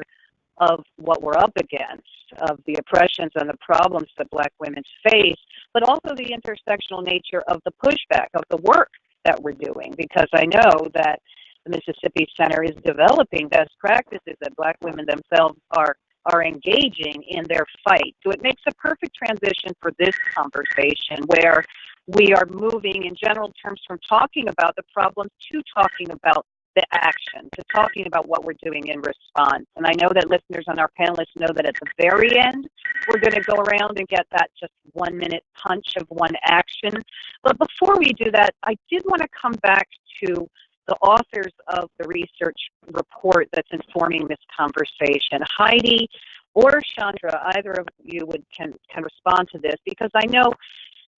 of what we're up against, of the oppressions and the problems that Black women face, but also the intersectional nature of the pushback, of the work that we're doing, because I know that the Mississippi Center is developing best practices that Black women themselves are engaging in their fight. So it makes a perfect transition for this conversation where we are moving in general terms from talking about the problems to talking about the action, to talking about what we're doing in response. And I know that listeners and our panelists know that at the very end, we're going to go around and get that just 1 minute punch of one action. But before we do that, I did want to come back to the authors of the research report that's informing this conversation. Heidi or Chandra, either of you can respond to this, because I know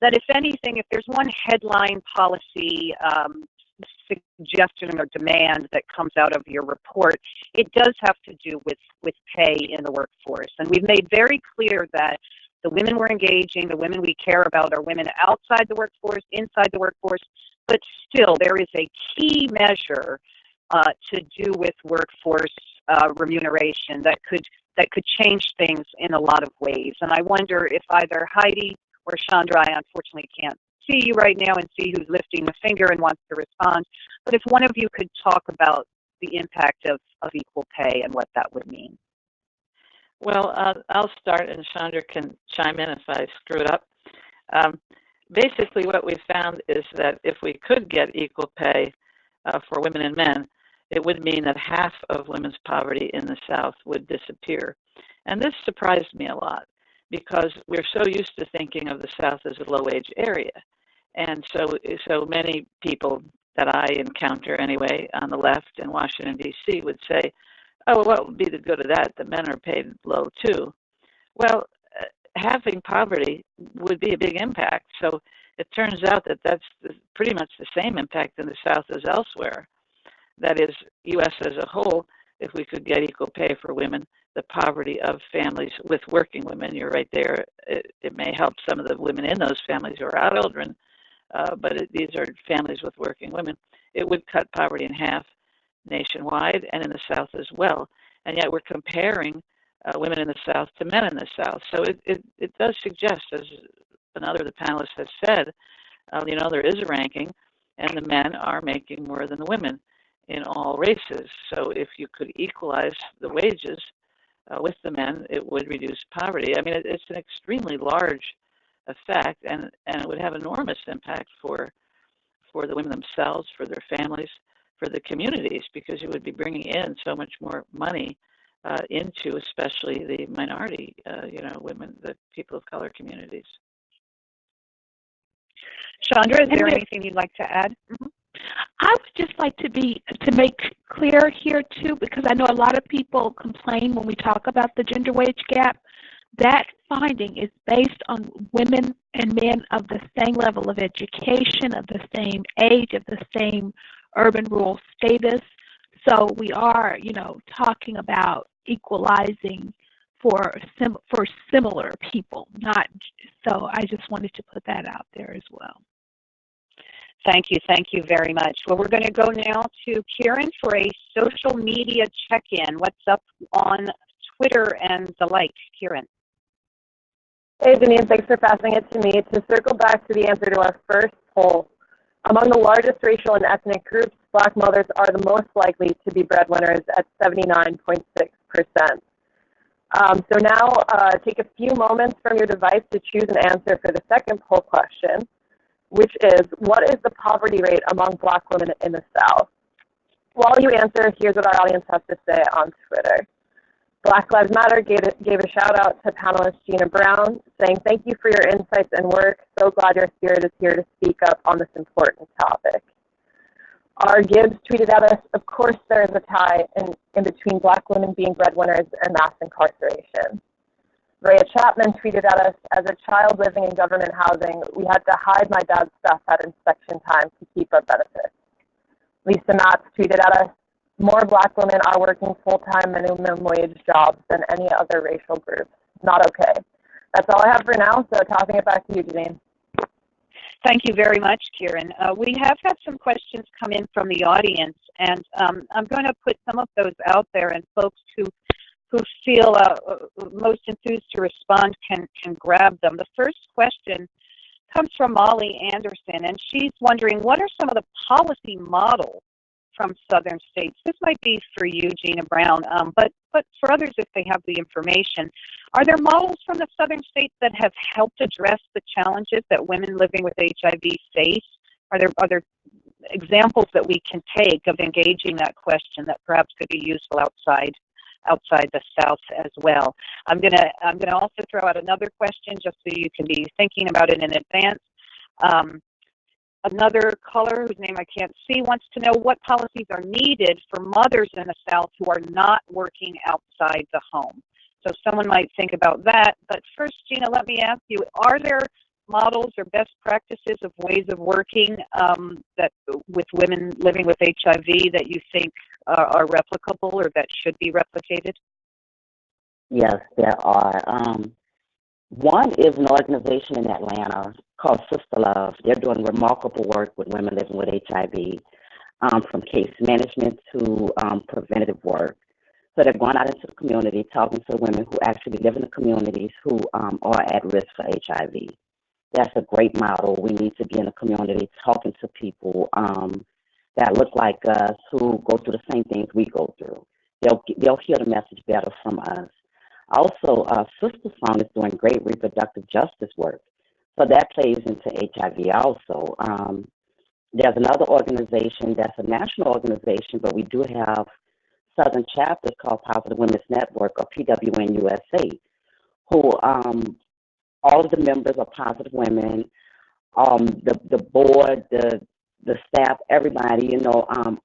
that if anything, if there's one headline policy suggestion or demand that comes out of your report, it does have to do with pay in the workforce. And we've made very clear that the women we're engaging, the women we care about, are women outside the workforce, inside the workforce, but still there is a key measure to do with workforce remuneration that could change things in a lot of ways. And I wonder if either Heidi or Chandra, I unfortunately can't see you right now and see who's lifting the finger and wants to respond, but if one of you could talk about the impact of equal pay and what that would mean. Well, I'll start and Chandra can chime in if I screw it up. Basically, what we found is that if we could get equal pay for women and men, it would mean that half of women's poverty in the South would disappear. And this surprised me a lot because we're so used to thinking of the South as a low-wage area. And so many people that I encounter anyway on the left in Washington, D.C. would say, oh, well, what would be the good of that? The men are paid low too. Well, halving poverty would be a big impact. So it turns out that that's pretty much the same impact in the South as elsewhere. That is, U.S. as a whole, if we could get equal pay for women, the poverty of families with working women, you're right there. It may help some of the women in those families who are out children, but these are families with working women. It would cut poverty in half nationwide and in the South as well. And yet we're comparing women in the South to men in the South. So it does suggest, as another of the panelists has said, there is a ranking, and the men are making more than the women in all races. So if you could equalize the wages with the men, it would reduce poverty. I mean, it's an extremely large effect, and it would have enormous impact for the women themselves, for their families, for the communities, because you would be bringing in so much more money into especially the minority, women, the people of color communities. Chandra, is there anything you'd like to add? Mm-hmm. I would just like to make clear here too, because I know a lot of people complain when we talk about the gender wage gap. That finding is based on women and men of the same level of education, of the same age, of the same urban-rural status. So we are, talking about equalizing for similar people. So I just wanted to put that out there as well. Thank you very much. Well, we're going to go now to Kieran for a social media check-in. What's up on Twitter and the like? Kieran. Hey, Janine, thanks for passing it to me. To circle back to the answer to our first poll, among the largest racial and ethnic groups, Black mothers are the most likely to be breadwinners at 79.6%. So now take a few moments from your device to choose an answer for the second poll question, which is, what is the poverty rate among Black women in the South? While you answer, here's what our audience has to say on Twitter. Black Lives Matter gave a shout out to panelist Gina Brown, saying, thank you for your insights and work. So glad your spirit is here to speak up on this important topic. R. Gibbs tweeted at us, of course there is a tie in between Black women being breadwinners and mass incarceration. Rhea Chapman tweeted at us, as a child living in government housing, we had to hide my dad's stuff at inspection time to keep our benefits. Lisa Matz tweeted at us, more Black women are working full-time minimum wage jobs than any other racial group. Not okay. That's all I have for now, so tossing it back to you, Janine. Thank you very much, Kieran. We have had some questions come in from the audience, and I'm going to put some of those out there, and folks who feel most enthused to respond can grab them. The first question comes from Molly Anderson, and she's wondering, what are some of the policy models from southern states. This might be for you, Gina Brown, but for others, if they have the information, are there models from the southern states that have helped address the challenges that women living with HIV face? Are there examples that we can take of engaging that question that perhaps could be useful outside the South as well? I'm gonna also throw out another question just so you can be thinking about it in advance. Another caller whose name I can't see wants to know what policies are needed for mothers in the South who are not working outside the home. So someone might think about that. But first, Gina, let me ask you, are there models or best practices of ways of working that with women living with HIV that you think are replicable or that should be replicated? Yes, there are. One is an organization in Atlanta called Sister Love. They're doing remarkable work with women living with HIV, from case management to preventative work. So they're going out into the community, talking to women who actually live in the communities who are at risk for HIV. That's a great model. We need to be in the community talking to people that look like us, who go through the same things we go through. They'll hear the message better from us. Also, Sister Song is doing great reproductive justice work. So that plays into HIV also. There's another organization that's a national organization, but we do have southern chapters called Positive Women's Network, or PWN USA, who all of the members are positive women. The board, the staff, everybody,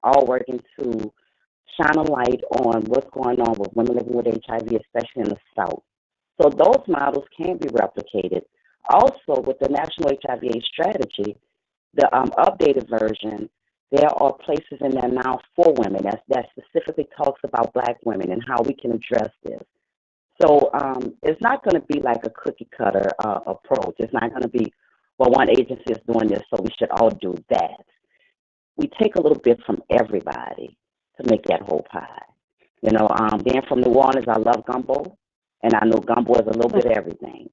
all working to shine a light on what's going on with women living with HIV, especially in the South. So those models can be replicated. Also, with the National HIV/AIDS Strategy, the updated version, there are places in there now for women that specifically talks about Black women and how we can address this. So it's not going to be like a cookie cutter approach. It's not going to be, well, one agency is doing this, so we should all do that. We take a little bit from everybody to make that whole pie. Being from New Orleans, I love gumbo, and I know gumbo is a little bit of everything.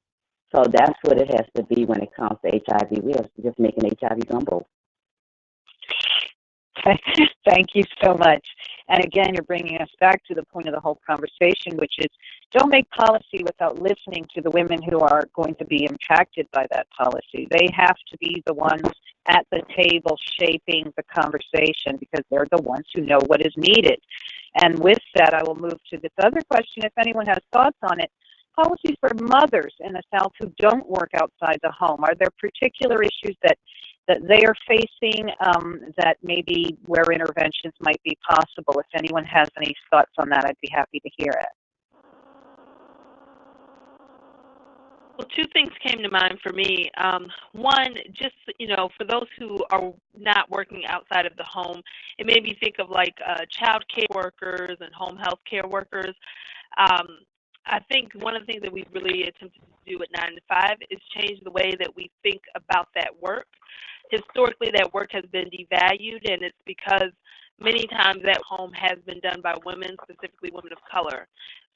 So that's what it has to be when it comes to HIV. We have to just make an HIV gumbo. Thank you so much. And again, you're bringing us back to the point of the whole conversation, which is don't make policy without listening to the women who are going to be impacted by that policy. They have to be the ones at the table shaping the conversation because they're the ones who know what is needed. And with that, I will move to this other question, if anyone has thoughts on it. Policies for mothers in the South who don't work outside the home. Are there particular issues that they are facing that maybe where interventions might be possible? If anyone has any thoughts on that, I'd be happy to hear it. Well, two things came to mind for me. One, just, for those who are not working outside of the home, it made me think of like child care workers and home health care workers. I think one of the things that we've really attempted to do at 9 to 5 is change the way that we think about that work. Historically, that work has been devalued, and it's because many times that home has been done by women, specifically women of color.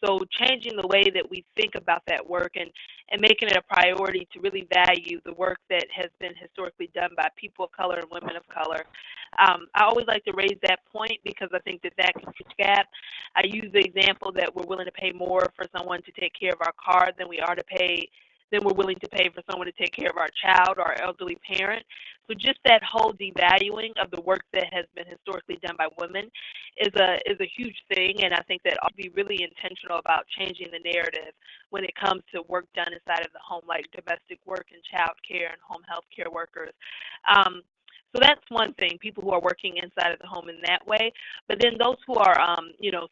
So changing the way that we think about that work and making it a priority to really value the work that has been historically done by people of color and women of color. I always like to raise that point because I think that can bridge the gap. I use the example that we're willing to pay more for someone to take care of our car than we're willing to pay for someone to take care of our child or our elderly parent. So just that whole devaluing of the work that has been historically done by women is a huge thing, and I think that ought to be really intentional about changing the narrative when it comes to work done inside of the home, like domestic work and child care and home health care workers. So that's one thing, people who are working inside of the home in that way. But then those who are,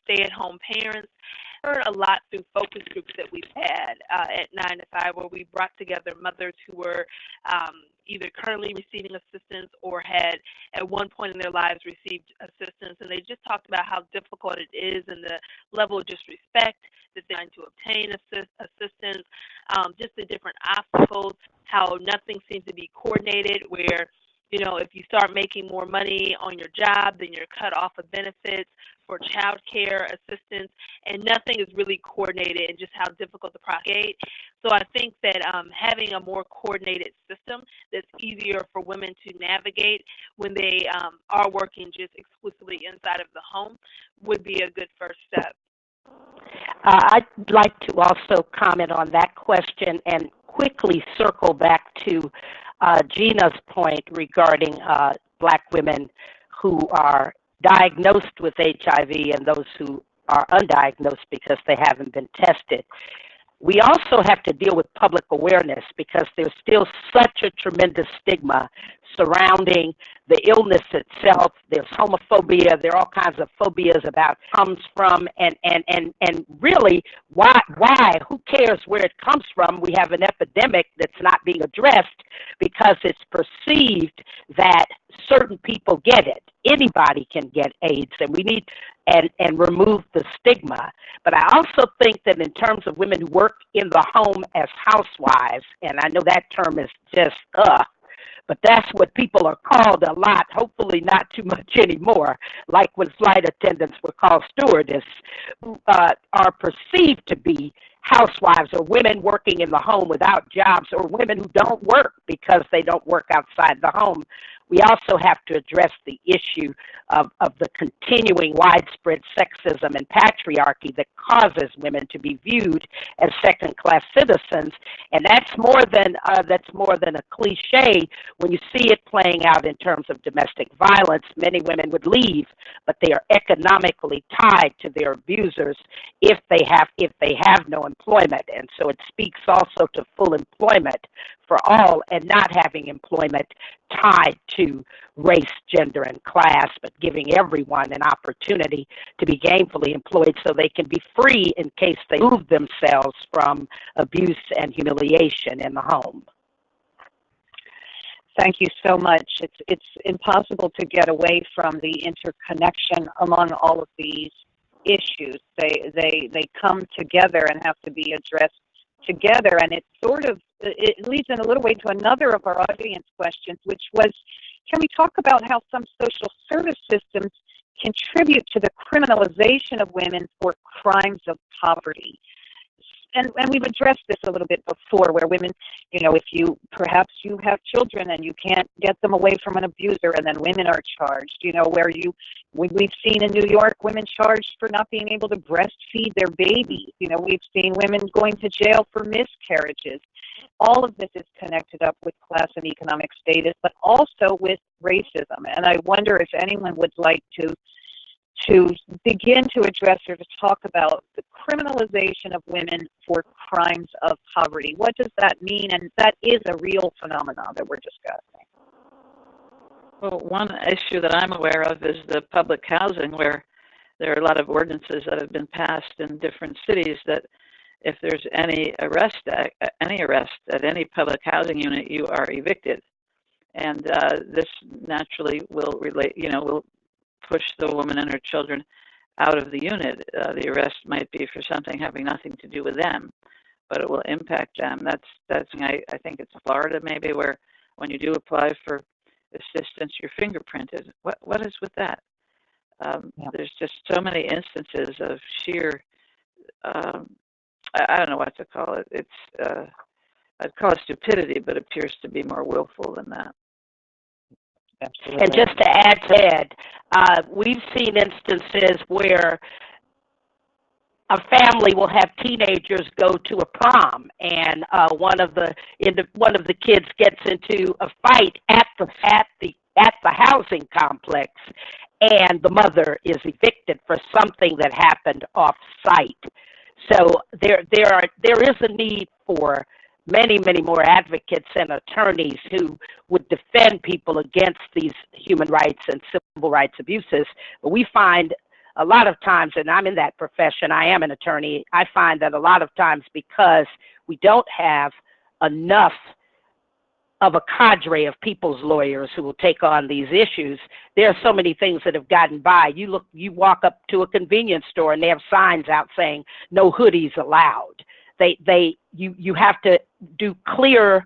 stay-at-home parents, heard a lot through focus groups that we've had at 9 to 5, where we brought together mothers who were either currently receiving assistance or had at one point in their lives received assistance, and they just talked about how difficult it is and the level of disrespect that they're trying to obtain assistance, just the different obstacles, how nothing seems to be coordinated, where if you start making more money on your job, then you're cut off of benefits. for child care assistance, and nothing is really coordinated, and just how difficult to propagate. So I think that having a more coordinated system that's easier for women to navigate when they are working just exclusively inside of the home would be a good first step. I'd like to also comment on that question and quickly circle back to Gina's point regarding Black women who are diagnosed with HIV and those who are undiagnosed because they haven't been tested. We also have to deal with public awareness because there's still such a tremendous stigma surrounding the illness itself. There's homophobia. There are all kinds of phobias about comes from, and really, why? Who cares where it comes from? We have an epidemic that's not being addressed because it's perceived that certain people get it. Anybody can get AIDS, and we need and remove the stigma. But I also think that in terms of women who work in the home as housewives, and I know that term is just but that's what people are called a lot, hopefully not too much anymore, like when flight attendants were called stewardess, are perceived to be housewives or women working in the home without jobs or women who don't work because they don't work outside the home. We also have to address the issue of the continuing widespread sexism and patriarchy that causes women to be viewed as second-class citizens, and that's more than a cliche. When you see it playing out in terms of domestic violence, many women would leave, but they are economically tied to their abusers if they have no employment, and so it speaks also to full employment for all and not having employment tied to race, gender, and class, but giving everyone an opportunity to be gainfully employed so they can be free in case they move themselves from abuse and humiliation in the home. Thank you so much. It's impossible to get away from the interconnection among all of these issues. They come together and have to be addressed together, and it leads in a little way to another of our audience questions, which was, can we talk about how some social service systems contribute to the criminalization of women for crimes of poverty? And we've addressed this a little bit before, where women, if perhaps you have children and you can't get them away from an abuser, and then women are charged, we've seen in New York women charged for not being able to breastfeed their babies. We've seen women going to jail for miscarriages. All of this is connected up with class and economic status, but also with racism. And I wonder if anyone would like to begin to address or to talk about the criminalization of women for crimes of poverty. What does that mean? And that is a real phenomenon that we're discussing. Well, one issue that I'm aware of is the public housing, where there are a lot of ordinances that have been passed in different cities that if there's any arrest at any public housing unit, you are evicted. And this naturally will will push the woman and her children out of the unit. The arrest might be for something having nothing to do with them, but it will impact them. That's I think it's Florida maybe, where when you do apply for assistance, you're fingerprinted. What is with that? There's just so many instances of sheer, I don't know what to call it. I'd call it stupidity, but it appears to be more willful than that. Absolutely. And just to add to that, we've seen instances where a family will have teenagers go to a prom, and one of the kids gets into a fight at the housing complex, and the mother is evicted for something that happened off site. So there is a need for many more advocates and attorneys who would defend people against these human rights and civil rights abuses. But we find a lot of times, and I'm in that profession, I am an attorney, I find that a lot of times because we don't have enough of a cadre of people's lawyers who will take on these issues, there are so many things that have gotten by. You walk up to a convenience store and they have signs out saying no hoodies allowed. You have to do clear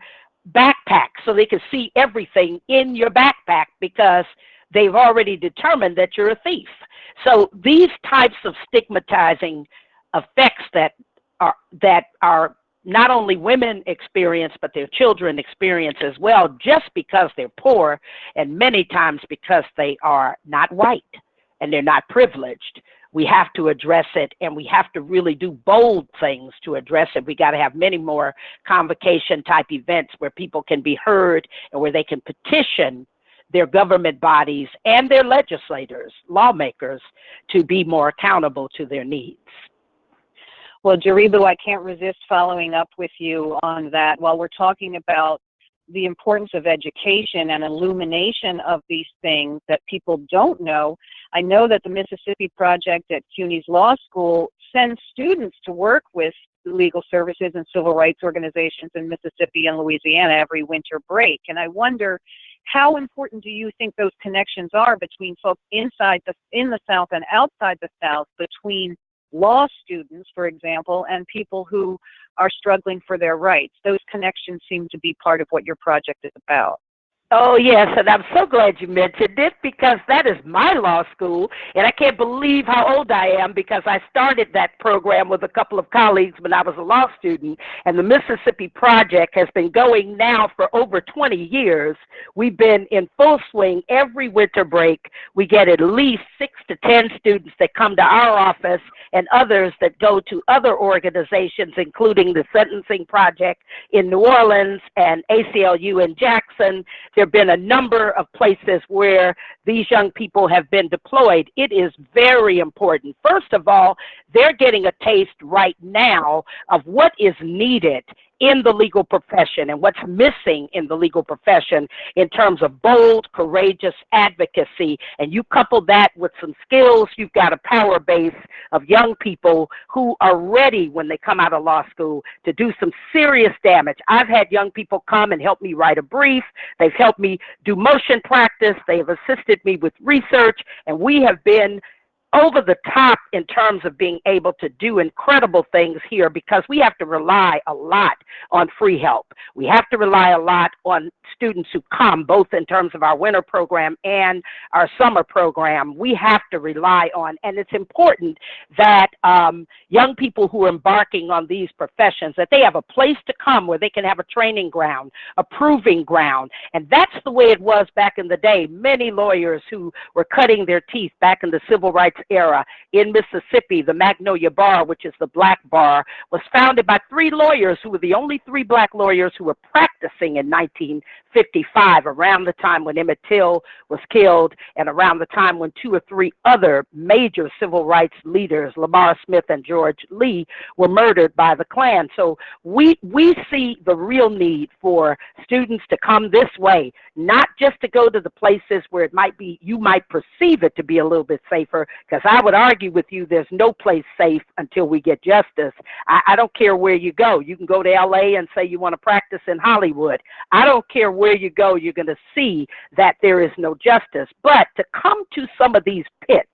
backpacks so they can see everything in your backpack because they've already determined that you're a thief. So these types of stigmatizing effects that are not only women experience, but their children experience as well, just because they're poor, and many times because they are not white and they're not privileged. We have to address it, and we have to really do bold things to address it. We got to have many more convocation type events where people can be heard and where they can petition their government bodies and their legislators, lawmakers, to be more accountable to their needs. Well, Jaribu, I can't resist following up with you on that. While we're talking about the importance of education and illumination of these things that people don't know, I know that the Mississippi Project at CUNY's Law School sends students to work with legal services and civil rights organizations in Mississippi and Louisiana every winter break. And I wonder, how important do you think those connections are between folks in the South and outside the South, between law students, for example, and people who are struggling for their rights? Those connections seem to be part of what your project is about. Oh, yes, and I'm so glad you mentioned it, because that is my law school, and I can't believe how old I am, because I started that program with a couple of colleagues when I was a law student, and the Mississippi Project has been going now for over 20 years. We've been in full swing every winter break. We get at least 6 to 10 students that come to our office and others that go to other organizations, including the Sentencing Project in New Orleans and ACLU in Jackson. There have been a number of places where these young people have been deployed. It is very important. First of all, they're getting a taste right now of what is needed in the legal profession and what's missing in the legal profession in terms of bold, courageous advocacy. And you couple that with some skills, you've got a power base of young people who are ready when they come out of law school to do some serious damage. I've had young people come and help me write a brief. They've helped me do motion practice. They've assisted me with research, and we have been over the top in terms of being able to do incredible things here, because we have to rely a lot on free help. We have to rely a lot on students who come, both in terms of our winter program and our summer program. We have to rely on, and it's important that young people who are embarking on these professions, that they have a place to come where they can have a training ground, a proving ground. And that's the way it was back in the day. Many lawyers who were cutting their teeth back in the civil rights era in Mississippi, the Magnolia Bar, which is the black bar, was founded by 3 lawyers who were the only 3 black lawyers who were practicing in 1955, around the time when Emmett Till was killed and around the time when 2 or 3 other major civil rights leaders, Lamar Smith and George Lee, were murdered by the Klan. So we see the real need for students to come this way, not just to go to the places where it might be, you might perceive it to be a little bit safer, because I would argue with you there's no place safe until we get justice. I don't care where you go. You can go to LA and say you want to practice in Hollywood. I don't care where you go, you're going to see that there is no justice. But to come to some of these pits,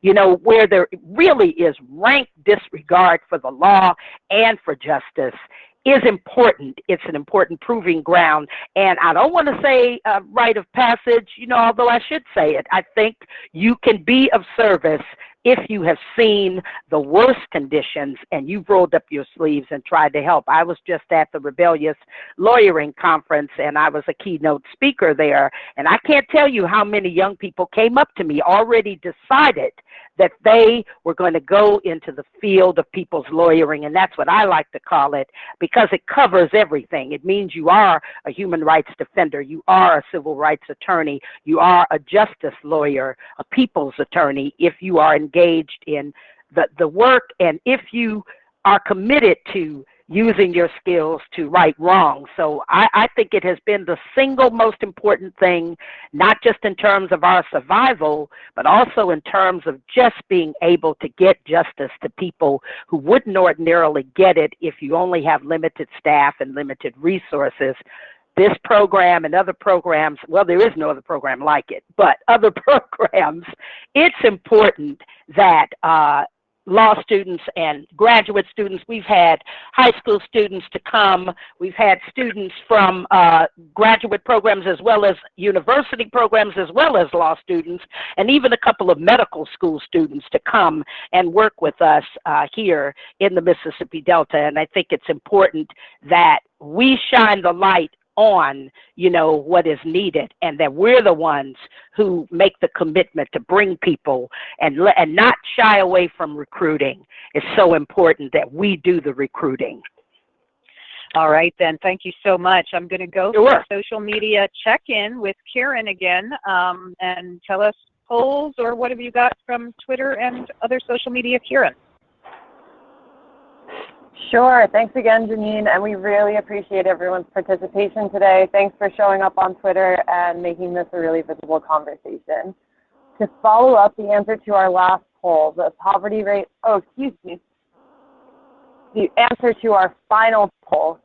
you know, where there really is rank disregard for the law and for justice, is important. It's an important proving ground. And I don't want to say rite of passage, you know, although I should say it. I think you can be of service if you have seen the worst conditions and you've rolled up your sleeves and tried to help. I was just at the Rebellious Lawyering Conference, and I was a keynote speaker there. And I can't tell you how many young people came up to me, already decided that they were going to go into the field of people's lawyering, and that's what I like to call it, because it covers everything. It means you are a human rights defender, you are a civil rights attorney, you are a justice lawyer, a people's attorney, if you are engaged in the work, and if you are committed to using your skills to right wrongs. So I think it has been the single most important thing, not just in terms of our survival, but also in terms of just being able to get justice to people who wouldn't ordinarily get it if you only have limited staff and limited resources. This program and other programs, well, there is no other program like it, but other programs, it's important that law students and graduate students. We've had high school students to come. We've had students from graduate programs as well as university programs as well as law students, and even a couple of medical school students to come and work with us here in the Mississippi Delta. And I think it's important that we shine the light on, you know, what is needed, and that we're the ones who make the commitment to bring people and not shy away from recruiting. It's so important that we do the recruiting. All right, then. Thank you so much. I'm going to go for a social media check-in with Karen again, and tell us polls or what have you got from Twitter and other social media, Karen? Sure. Thanks again, Janine, and we really appreciate everyone's participation today. Thanks for showing up on Twitter and making this a really visible conversation. To follow up the answer to our last poll, the poverty rate, the answer to our final poll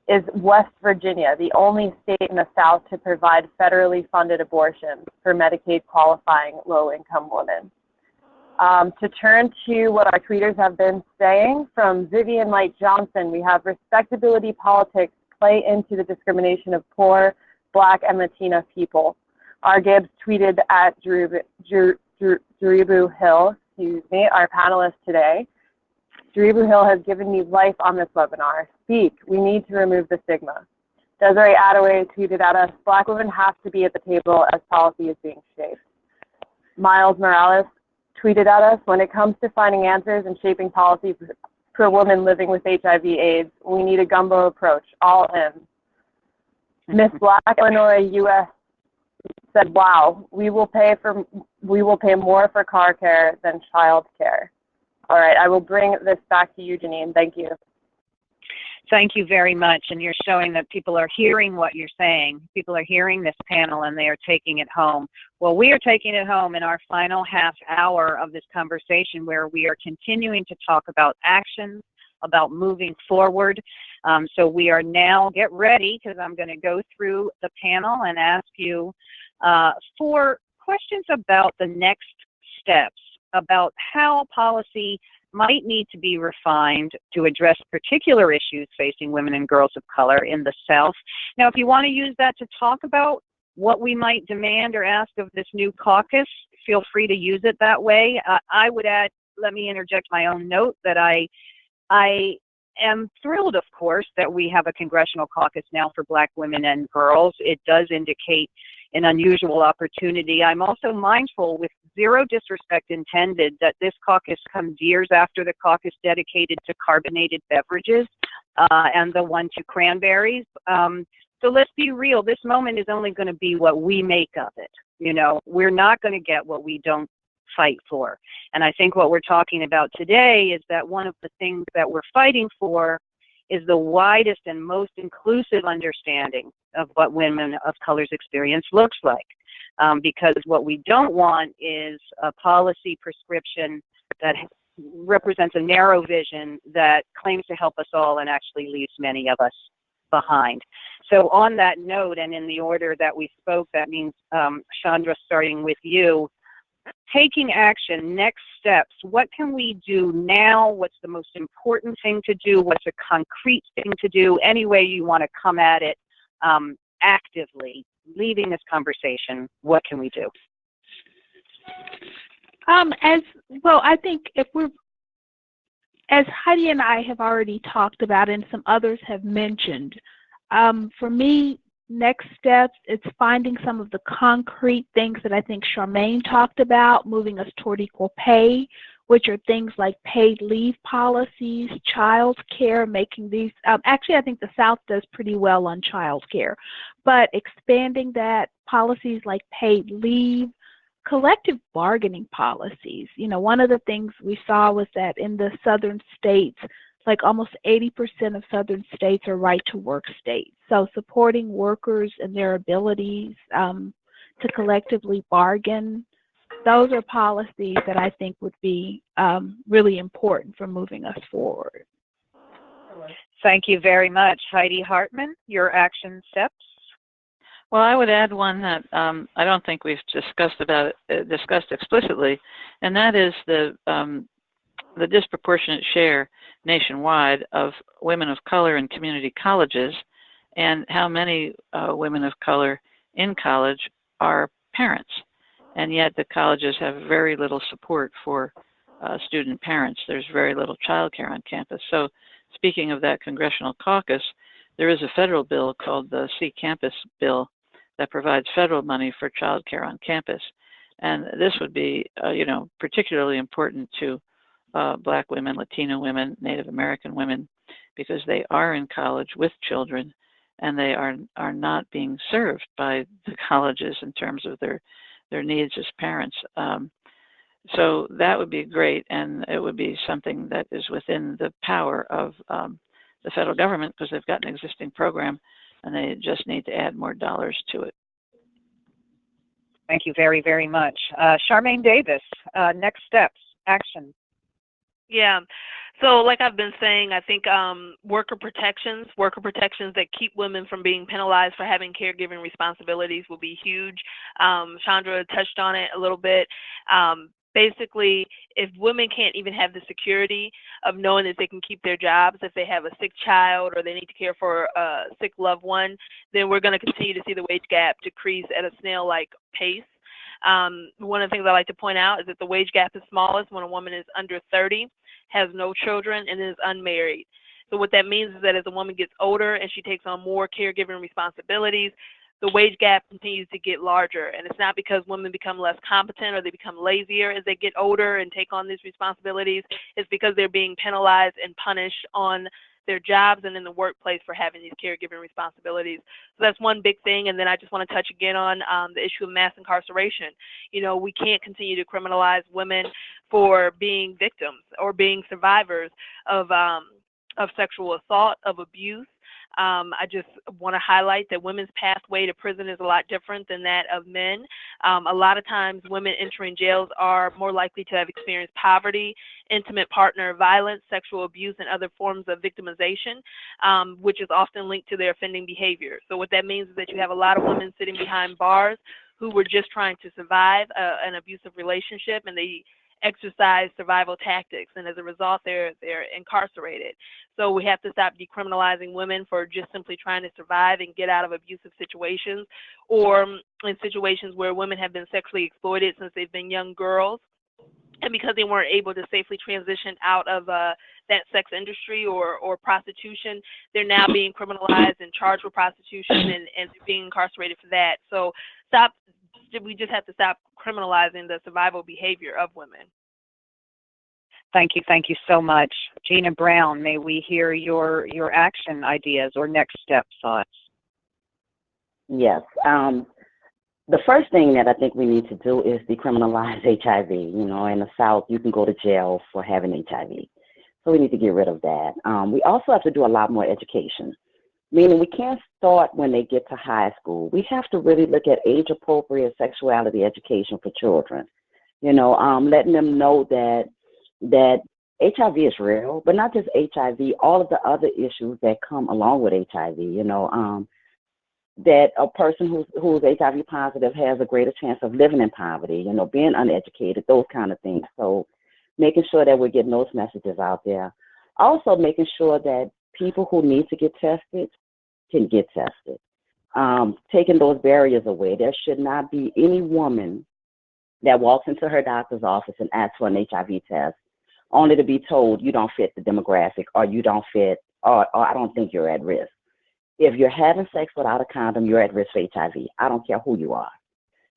is West Virginia, the only state in the South to provide federally funded abortion for Medicaid qualifying low-income women. To turn to what our tweeters have been saying, from Vivian Light Johnson, we have respectability politics play into the discrimination of poor, Black, and Latina people. R. Gibbs tweeted at Jaribu Hill, our panelist today. Jaribu Hill has given me life on this webinar. Speak. We need to remove the stigma. Desiree Attaway tweeted at us, Black women have to be at the table as policy is being shaped. Miles Morales tweeted at us, when it comes to finding answers and shaping policy for women living with HIV/AIDS, we need a gumbo approach, all in. Miss Black, Illinois, U.S. said, wow, we will pay more for car care than child care. All right, I will bring this back to you, Janine. Thank you. Thank you very much, and you're showing that people are hearing what you're saying. People are hearing this panel, and they are taking it home. Well, we are taking it home in our final half hour of this conversation, where we are continuing to talk about actions, about moving forward. So we are now, get ready, because I'm going to go through the panel and ask you for questions about the next steps, about how policy might need to be refined to address particular issues facing women and girls of color in the South. Now, if you want to use that to talk about what we might demand or ask of this new caucus, feel free to use it that way. I would add, let me interject my own note, that I am thrilled, of course, that we have a congressional caucus now for Black women and girls. It does indicate an unusual opportunity. I'm also mindful, with zero disrespect intended, that this caucus comes years after the caucus dedicated to carbonated beverages and the one to cranberries. So let's be real. This moment is only going to be what we make of it. You know, we're not going to get what we don't fight for. And I think what we're talking about today is that one of the things that we're fighting for is the widest and most inclusive understanding of what women of color's experience looks like. Because what we don't want is a policy prescription that represents a narrow vision that claims to help us all and actually leaves many of us behind. So on that note, and in the order that we spoke, that means, Chandra, starting with you, taking action, next steps, what can we do now? What's the most important thing to do? What's a concrete thing to do? Any way you want to come at it actively, leading this conversation, what can we do? As well, I think as Heidi and I have already talked about, and some others have mentioned, for me, next steps, it's finding some of the concrete things that I think Charmaine talked about, moving us toward equal pay, which are things like paid leave policies, child care, making these, actually I think the South does pretty well on child care, but expanding that, policies like paid leave, collective bargaining policies. You know, one of the things we saw was that in the southern states, like almost 80% of southern states are right-to-work states. So supporting workers and their abilities to collectively bargain, those are policies that I think would be really important for moving us forward. Thank you very much. Heidi Hartmann, your action steps? Well, I would add one that I don't think we've discussed explicitly, and that is the the disproportionate share nationwide of women of color in community colleges, and how many women of color in college are parents. And yet the colleges have very little support for student parents. There's very little child care on campus. So speaking of that congressional caucus, there is a federal bill called the See Campus Bill that provides federal money for child care on campus. And this would be, particularly important to Black women, Latino women, Native American women, because they are in college with children, and they are not being served by the colleges in terms of their needs as parents. So that would be great, and it would be something that is within the power of the federal government, because they've got an existing program, and they just need to add more dollars to it. Thank you very, very much. Charmaine Davis, next steps, action. Yeah. So like I've been saying, I think worker protections that keep women from being penalized for having caregiving responsibilities will be huge. Chandra touched on it a little bit. Basically, if women can't even have the security of knowing that they can keep their jobs if they have a sick child or they need to care for a sick loved one, then we're going to continue to see the wage gap decrease at a snail-like pace. One of the things I like to point out is that the wage gap is smallest when a woman is under 30, has no children, and is unmarried. So what that means is that as a woman gets older and she takes on more caregiving responsibilities, the wage gap continues to get larger. And it's not because women become less competent or they become lazier as they get older and take on these responsibilities. It's because they're being penalized and punished on their jobs and in the workplace for having these caregiving responsibilities. So that's one big thing. And then I just want to touch again on the issue of mass incarceration. We can't continue to criminalize women for being victims or being survivors of sexual assault, of abuse. I just want to highlight that women's pathway to prison is a lot different than that of men. A lot of times women entering jails are more likely to have experienced poverty, intimate partner violence, sexual abuse, and other forms of victimization, which is often linked to their offending behavior. So what that means is that you have a lot of women sitting behind bars who were just trying to survive an abusive relationship, and they exercise survival tactics, and as a result they're incarcerated. So we have to stop decriminalizing women for just simply trying to survive and get out of abusive situations, or in situations where women have been sexually exploited since they've been young girls, and because they weren't able to safely transition out of that sex industry or prostitution, they're now being criminalized and charged with prostitution and being incarcerated for that. So we just have to stop criminalizing the survival behavior of women. Thank you so much. Gina Brown, may we hear your action ideas or next step thoughts? Yes. The first thing that I think we need to do is decriminalize HIV. In the South, you can go to jail for having HIV. So we need to get rid of that. We also have to do a lot more education, meaning we can't start when they get to high school. We have to really look at age-appropriate sexuality education for children. Letting them know that HIV is real, but not just HIV, all of the other issues that come along with HIV, that a person who's HIV positive has a greater chance of living in poverty, being uneducated, those kind of things. So making sure that we're getting those messages out there. Also making sure that people who need to get tested can get tested. Taking those barriers away. There should not be any woman that walks into her doctor's office and asks for an HIV test only to be told you don't fit the demographic, or you don't fit, or I don't think you're at risk. If you're having sex without a condom, you're at risk for HIV. I don't care who you are.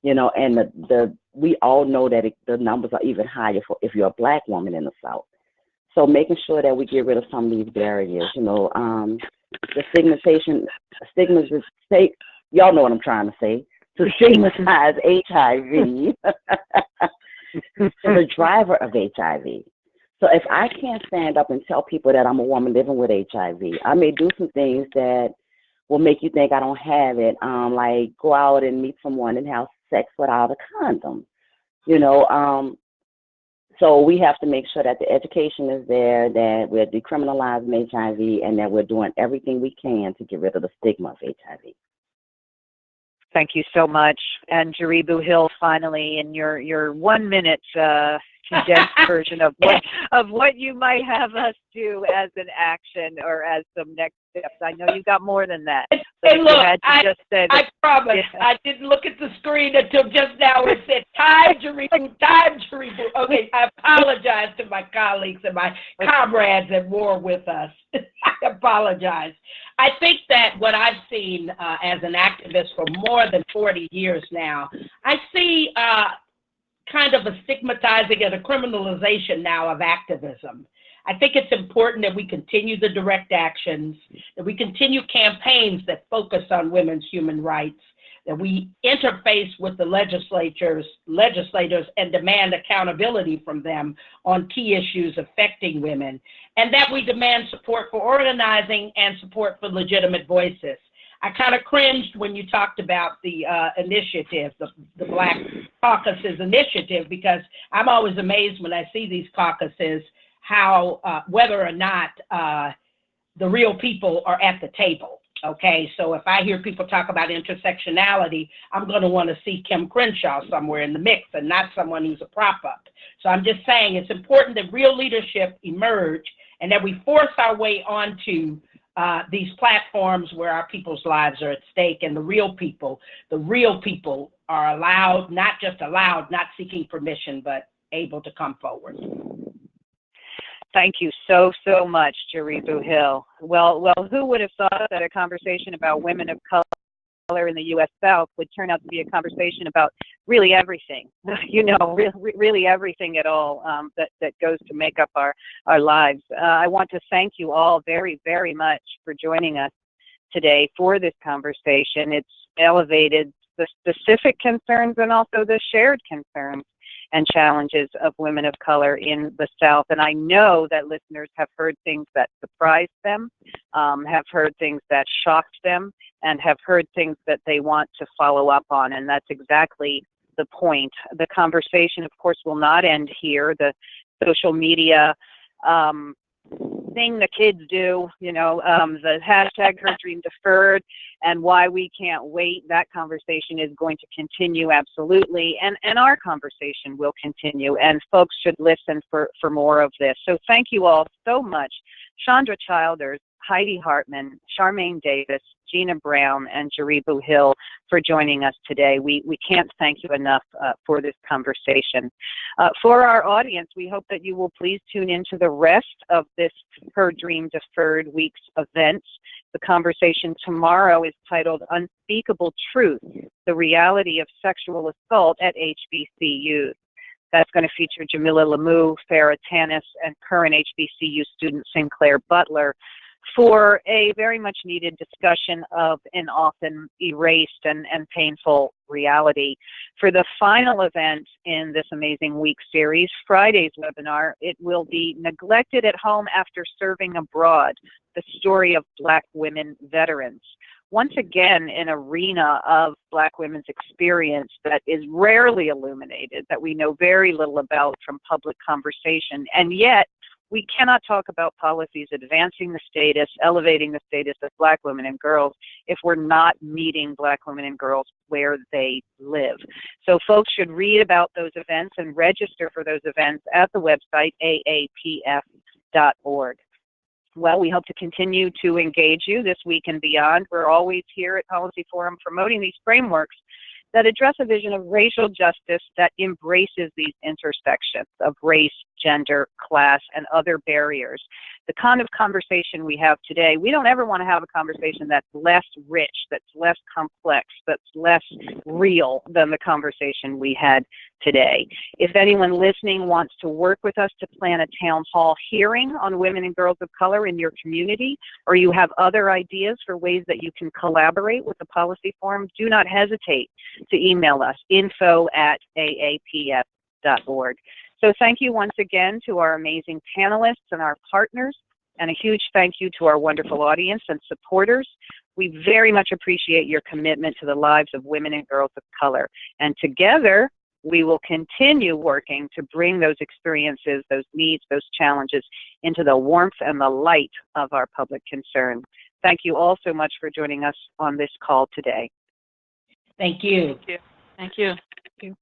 And we all know that the numbers are even higher if you're a Black woman in the South. So making sure that we get rid of some of these barriers, the stigmatization, y'all know what I'm trying to say, to stigmatize HIV, the driver of HIV. So if I can't stand up and tell people that I'm a woman living with HIV, I may do some things that will make you think I don't have it, like go out and meet someone and have sex without a condom, So we have to make sure that the education is there, that we're decriminalizing HIV, and that we're doing everything we can to get rid of the stigma of HIV. Thank you so much. And Jaribu Hill, finally, in your 1 minute condensed version of what you might have us do as an action or as some next steps. I know you got more than that. And look, I promise, yeah. I didn't look at the screen until just now. It said, time, Jaribu, time, Jaribu. Okay, I apologize to my colleagues and my comrades that were with us. I apologize. I think that what I've seen as an activist for more than 40 years now, I see kind of a stigmatizing and a criminalization now of activism. I think it's important that we continue the direct actions, that we continue campaigns that focus on women's human rights, that we interface with the legislators and demand accountability from them on key issues affecting women, and that we demand support for organizing and support for legitimate voices. I kind of cringed when you talked about the initiative, the Black Caucuses initiative, because I'm always amazed when I see these caucuses how whether or not the real people are at the table. Okay, so if I hear people talk about intersectionality, I'm going to want to see Kim Crenshaw somewhere in the mix and not someone who's a prop up. So I'm just saying it's important that real leadership emerge and that we force our way onto these platforms where our people's lives are at stake, and the real people are allowed, not just allowed, not seeking permission, but able to come forward. Thank you so much, Jaribu Hill. Well, who would have thought that a conversation about women of color in the U.S. South would turn out to be a conversation about really everything, really everything at all that goes to make up our lives. I want to thank you all very, very much for joining us today for this conversation. It's elevated the specific concerns and also the shared concerns and challenges of women of color in the South. And I know that listeners have heard things that surprised them, have heard things that shocked them, and have heard things that they want to follow up on. And that's exactly the point. The conversation, of course, will not end here. The social media thing the kids do, the hashtag Her Dream Deferred and why we can't wait, that conversation is going to continue, absolutely, and our conversation will continue, and folks should listen for more of this. So thank you all so much. Chandra Childers, Heidi Hartmann, Charmaine Davis, Gina Brown, and Jaribu Hill for joining us today. We can't thank you enough for this conversation. For our audience, we hope that you will please tune into the rest of this Her Dream Deferred Week's events. The conversation tomorrow is titled Unspeakable Truth, the Reality of Sexual Assault at HBCUs. That's going to feature Jamila Lamu, Farah Tanis, and current HBCU student Sinclair Butler for a very much needed discussion of an often erased and painful reality. For the final event in this amazing week series, Friday's webinar, it will be Neglected at Home After Serving Abroad, the story of Black women veterans. Once again, an arena of Black women's experience that is rarely illuminated, that we know very little about from public conversation, and yet we cannot talk about policies advancing the status, elevating the status of Black women and girls if we're not meeting Black women and girls where they live. So folks should read about those events and register for those events at the website aapf.org. Well, we hope to continue to engage you this week and beyond. We're always here at Policy Forum promoting these frameworks that address a vision of racial justice that embraces these intersections of race, gender, class, and other barriers. The kind of conversation we have today, we don't ever want to have a conversation that's less rich, that's less complex, that's less real than the conversation we had today. If anyone listening wants to work with us to plan a town hall hearing on women and girls of color in your community, or you have other ideas for ways that you can collaborate with the Policy Forum, do not hesitate to email us, info@aapf.org. So thank you once again to our amazing panelists and our partners, and a huge thank you to our wonderful audience and supporters. We very much appreciate your commitment to the lives of women and girls of color. And together, we will continue working to bring those experiences, those needs, those challenges into the warmth and the light of our public concern. Thank you all so much for joining us on this call today. Thank you. Thank you. Thank you.